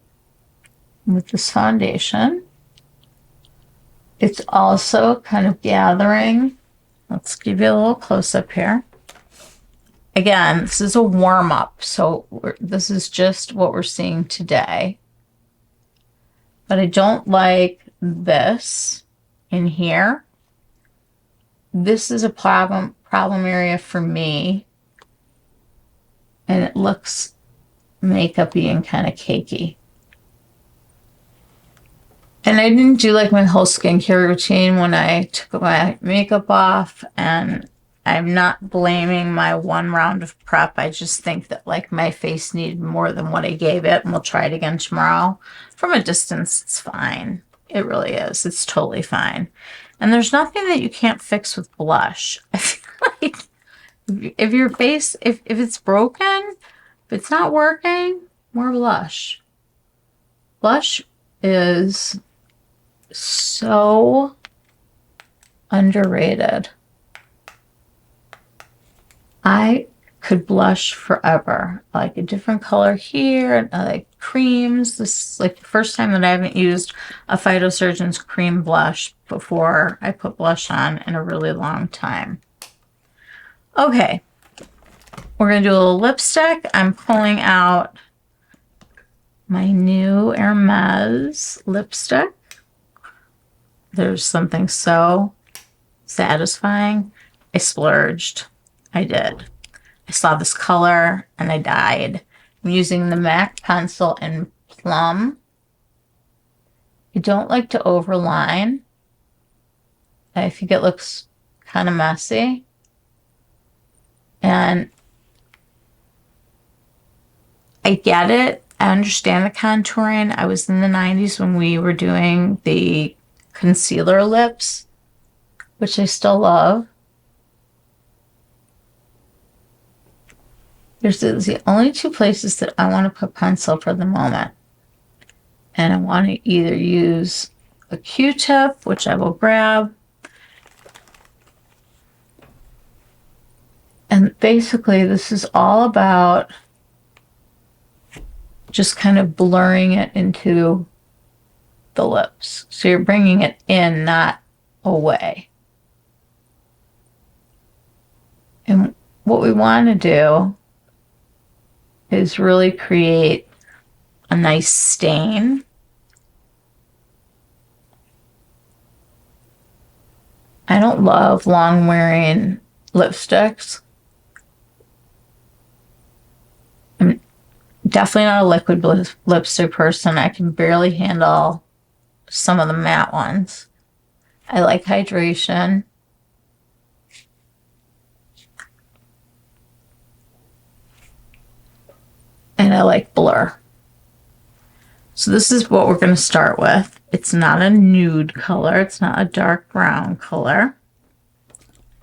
with this foundation. It's also kind of gathering. Let's give you a little close-up here. Again, this is a warm-up, so this is just what we're seeing today. But I don't like this in here. This is a problem area for me, and it looks makeup-y and kind of cakey. And I didn't do like my whole skincare routine when I took my makeup off, and I'm not blaming my one round of prep. I just think that like my face needed more than what I gave it, and we'll try it again tomorrow. From a distance, it's fine. It really is. It's totally fine. And there's nothing that you can't fix with blush. I feel like if your face, if it's broken, if it's not working, more blush. Blush is so underrated. I could blush forever. I like a different color here, and I like creams. This is like the first time that I haven't used a Phytosurgeon's cream blush before I put blush on in a really long time. Okay, we're gonna do a little lipstick. I'm pulling out my new Hermes lipstick. There's something so satisfying. I splurged. I did. I saw this color and I died. I'm using the MAC pencil in Plum. I don't like to overline. I think it looks kind of messy. And I get it. I understand the contouring. I was in the 90s when we were doing the concealer lips, which I still love. There's the only two places that I want to put pencil for the moment. And I want to either use a Q-tip, which I will grab. And basically, this is all about just kind of blurring it into the lips. So you're bringing it in, not away. And what we want to do is really create a nice stain. I don't love long wearing lipsticks. I'm definitely not a liquid lipstick person. I can barely handle some of the matte ones. I like hydration. And I like blur. So this is what we're going to start with. It's not a nude color. It's not a dark brown color.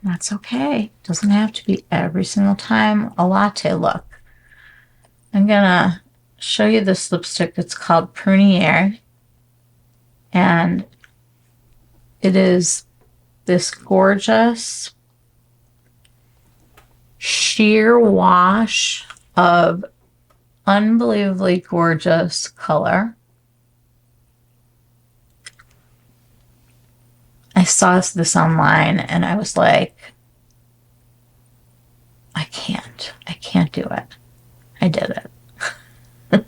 That's okay. It doesn't have to be every single time a latte look. I'm going to show you this lipstick. It's called Prunier, and it is this gorgeous sheer wash of unbelievably gorgeous color. I saw this online and I was like, I can't do it. I did it.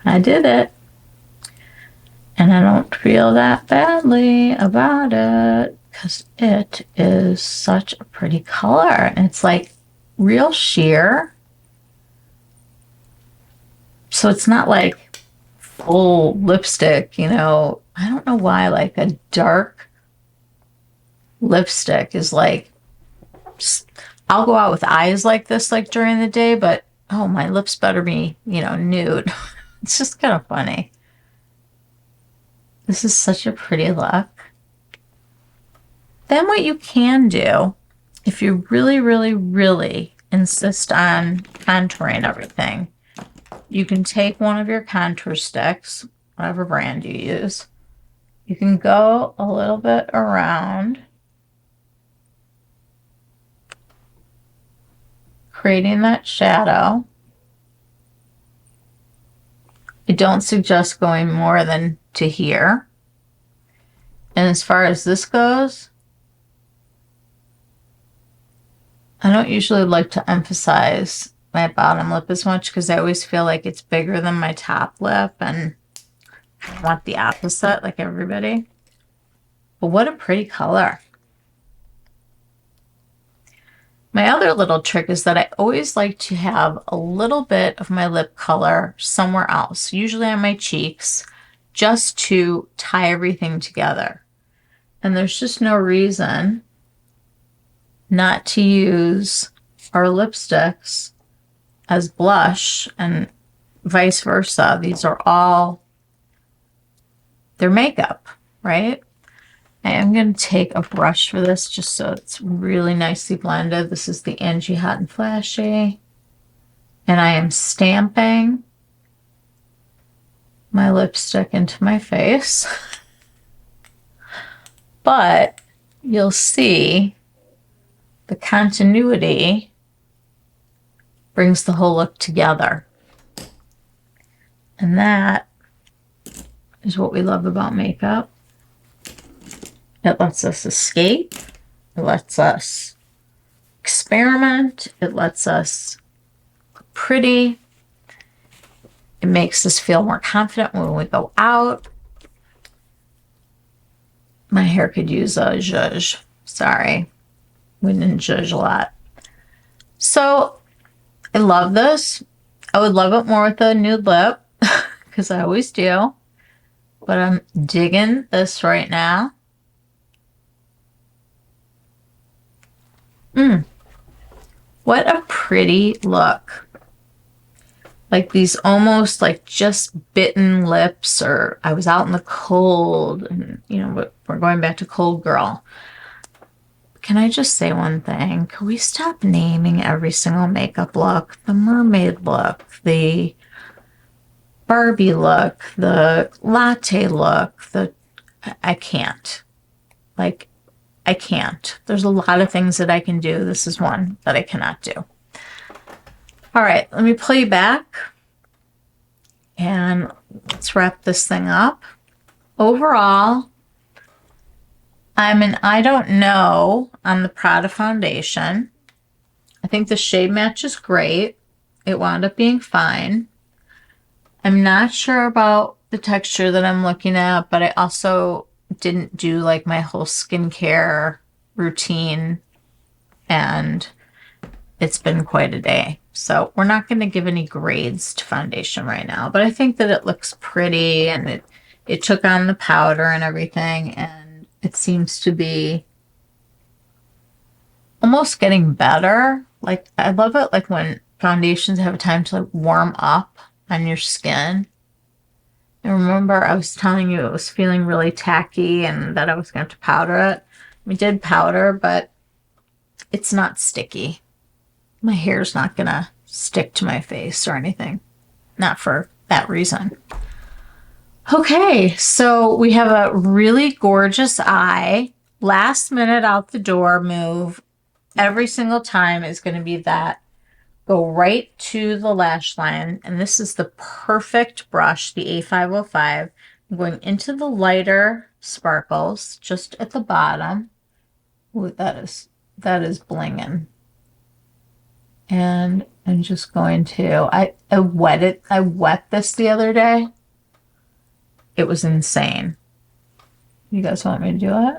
I did it. And I don't feel that badly about it because it is such a pretty color. And it's like real sheer. So it's not like full lipstick, you know. I don't know why like a dark lipstick is like, I'll go out with eyes like this like during the day, but oh, my lips better be, you know, nude. It's just kind of funny. This is such a pretty look. Then what you can do, if you really, really, really insist on contouring everything, you can take one of your contour sticks, whatever brand you use. You can go a little bit around, creating that shadow. I don't suggest going more than to here. And as far as this goes, I don't usually like to emphasize my bottom lip as much because I always feel like it's bigger than my top lip and I want the opposite like everybody. But what a pretty color. My other little trick is that I always like to have a little bit of my lip color somewhere else, usually on my cheeks, just to tie everything together. And there's just no reason not to use our lipsticks as blush and vice versa. These are all, they're makeup, right? I am going to take a brush for this just so it's really nicely blended. This is the Angie Hot and Flashy. And I am stamping my lipstick into my face. But you'll see the continuity brings the whole look together. And that is what we love about makeup. It lets us escape. It lets us experiment. It lets us look pretty. It makes us feel more confident when we go out. My hair could use a zhuzh. Sorry. We didn't zhuzh a lot. So I love this. I would love it more with a nude lip because I always do. But I'm digging this right now. What a pretty look. Like these almost like just bitten lips, or I was out in the cold and, you know, we're going back to cold girl. Can I just say one thing? Can we stop naming every single makeup look? The mermaid look, the Barbie look, the latte look, I can't. Like, I can't. There's a lot of things that I can do. This is one that I cannot do. All right, let me play back and let's wrap this thing up. Overall, I'm an I don't know on the Prada foundation. I think the shade match is great. It wound up being fine. I'm not sure about the texture that I'm looking at, but I also didn't do like my whole skincare routine and it's been quite a day. So we're not going to give any grades to foundation right now, but I think that it looks pretty and it took on the powder and everything, and it seems to be almost getting better. Like I love it like when foundations have time to like warm up on your skin. And remember I was telling you it was feeling really tacky and that I was going to powder it. We did powder, but it's not sticky. My hair's not gonna stick to my face or anything. not for that reason. Okay, so we have a really gorgeous eye. Last minute out the door move every single time is going to be that. Go right to the lash line, and this is the perfect brush, the A505. I'm going into the lighter sparkles just at the bottom. Ooh, that is blinging. And I'm just going to, I wet this the other day. It was insane. You guys want me to do it?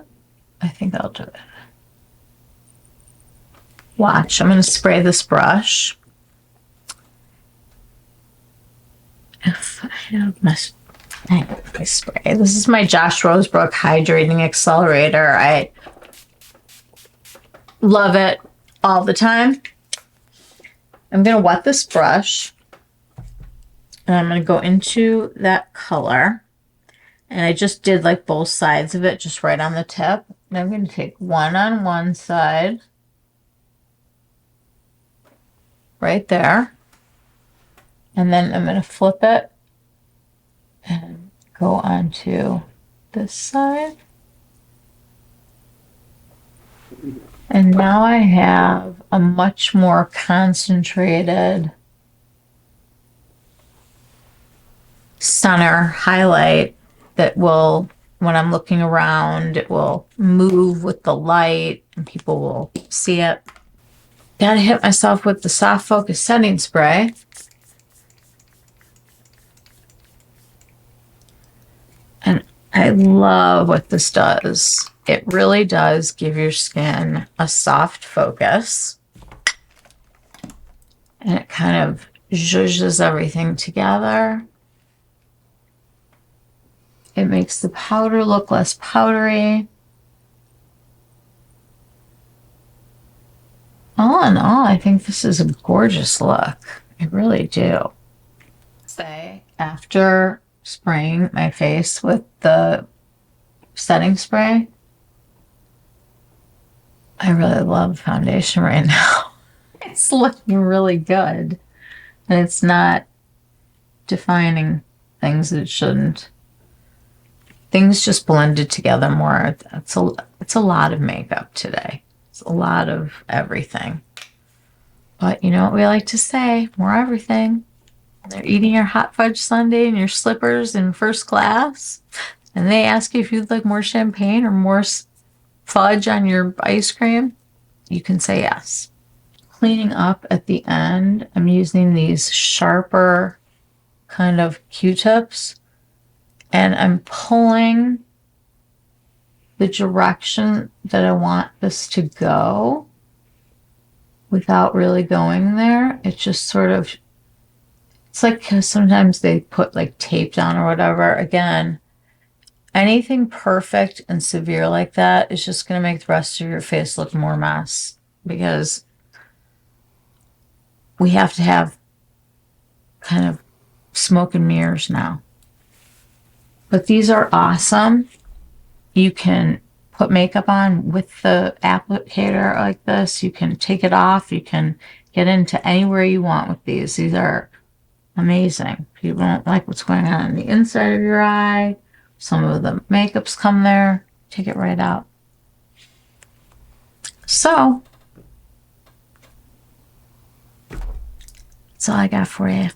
I think I'll do it. Watch, I'm going to spray this brush. If I have my spray. This is my Josh Rosebrook Hydrating Accelerator. I love it all the time. I'm going to wet this brush. And I'm going to go into that color. And I just did like both sides of it, just right on the tip. And I'm going to take one on one side. Right there. And then I'm going to flip it and go onto this side. And now I have a much more concentrated center highlight that will, when I'm looking around, it will move with the light and people will see it. Gotta hit myself with the soft focus setting spray. And I love what this does. It really does give your skin a soft focus. And it kind of zhuzhes everything together. It makes the powder look less powdery. All in all, I think this is a gorgeous look. I really do. Say, after spraying my face with the setting spray, I really love foundation right now. It's looking really good. And it's not defining things that it shouldn't. Things just blended together more. It's a lot of makeup today. It's a lot of everything. But you know what we like to say, more everything. They're eating your hot fudge sundae and your slippers in first class. And they ask you if you'd like more champagne or more fudge on your ice cream. You can say yes. Cleaning up at the end, I'm using these sharper kind of Q-tips. And I'm pulling the direction that I want this to go without really going there. It's just sort of, it's like sometimes they put like tape down or whatever. Again, anything perfect and severe like that is just going to make the rest of your face look more mess, because we have to have kind of smoke and mirrors now. But these are awesome. You can put makeup on with the applicator like this. You can take it off. You can get into anywhere you want with these. These are amazing. If you don't like what's going on the inside of your eye, some of the makeups come there, take it right out. So, that's all I got for you.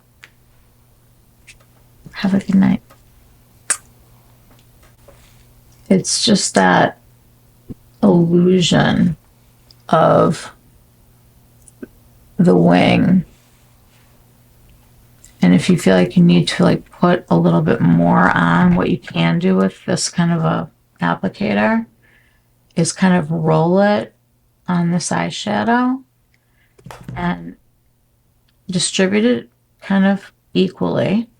Have a good night. It's just that illusion of the wing. And if you feel like you need to like put a little bit more on, what you can do with this kind of a applicator is kind of roll it on this eyeshadow and distribute it kind of equally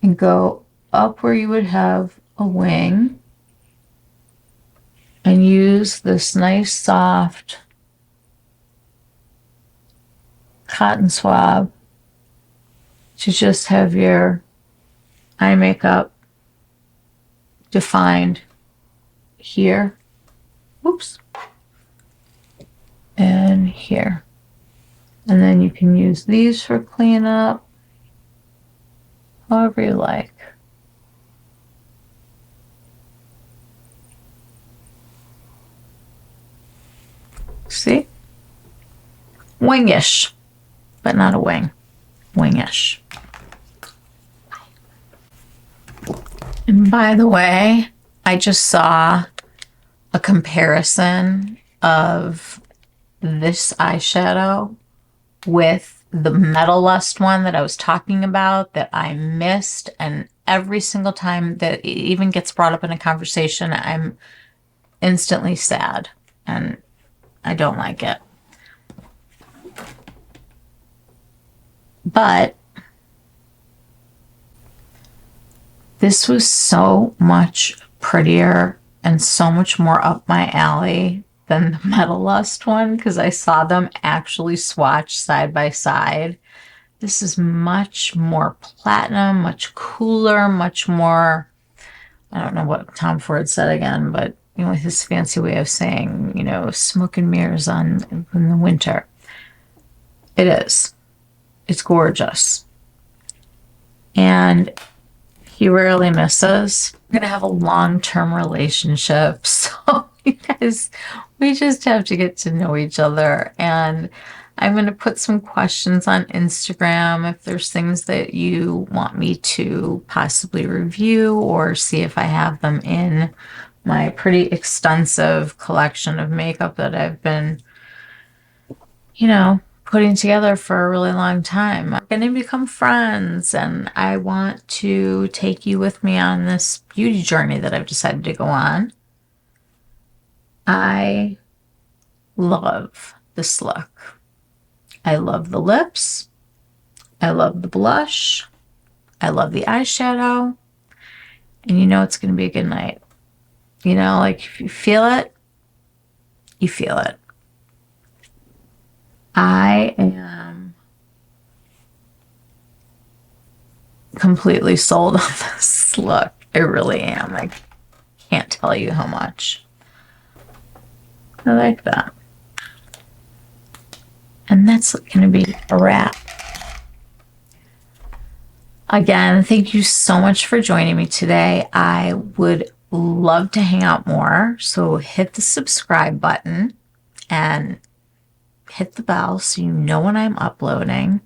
and go up where you would have a wing and use this nice soft cotton swab to just have your eye makeup defined here, oops, and here. And then you can use these for cleanup. however you like. See? Wingish, but not a wing. Wingish. And by the way, I just saw a comparison of this eyeshadow with the Metallust one that I was talking about that I missed, and every single time that it even gets brought up in a conversation, I'm instantly sad and I don't like it. But this was so much prettier and so much more up my alley than the Metallust one, because I saw them actually swatched side by side. This is much more platinum, much cooler, much more, I don't know what Tom Ford said again, but you know, his fancy way of saying, you know, smoke and mirrors in the winter. It is. It's gorgeous. And he rarely misses. We're going to have a long-term relationship. So you guys, we just have to get to know each other. And I'm going to put some questions on Instagram if there's things that you want me to possibly review or see if I have them in my pretty extensive collection of makeup that I've been, you know, putting together for a really long time. We're going to become friends, and I want to take you with me on this beauty journey that I've decided to go on. I love this look. I love the lips. I love the blush. I love the eyeshadow. And you know it's going to be a good night. You know, like if you feel it, you feel it. I am completely sold on this look. I really am. I can't tell you how much. I like that. And that's going to be a wrap. Again, thank you so much for joining me today. I would love to hang out more. So hit the subscribe button and hit the bell so you know when I'm uploading.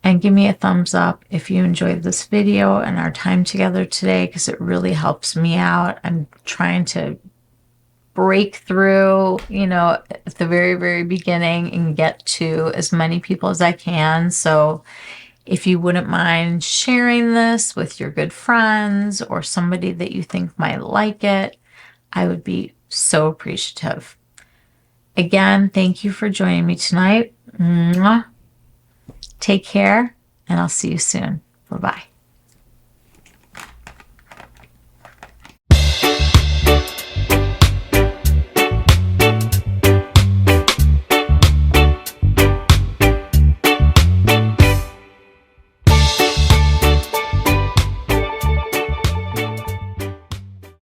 And give me a thumbs up if you enjoyed this video and our time together today, because it really helps me out. I'm trying to break through, you know, at the very, very beginning and get to as many people as I can. So if you wouldn't mind sharing this with your good friends or somebody that you think might like it, I would be so appreciative. Again, thank you for joining me tonight. Mwah. Take care, and I'll see you soon. Bye-bye.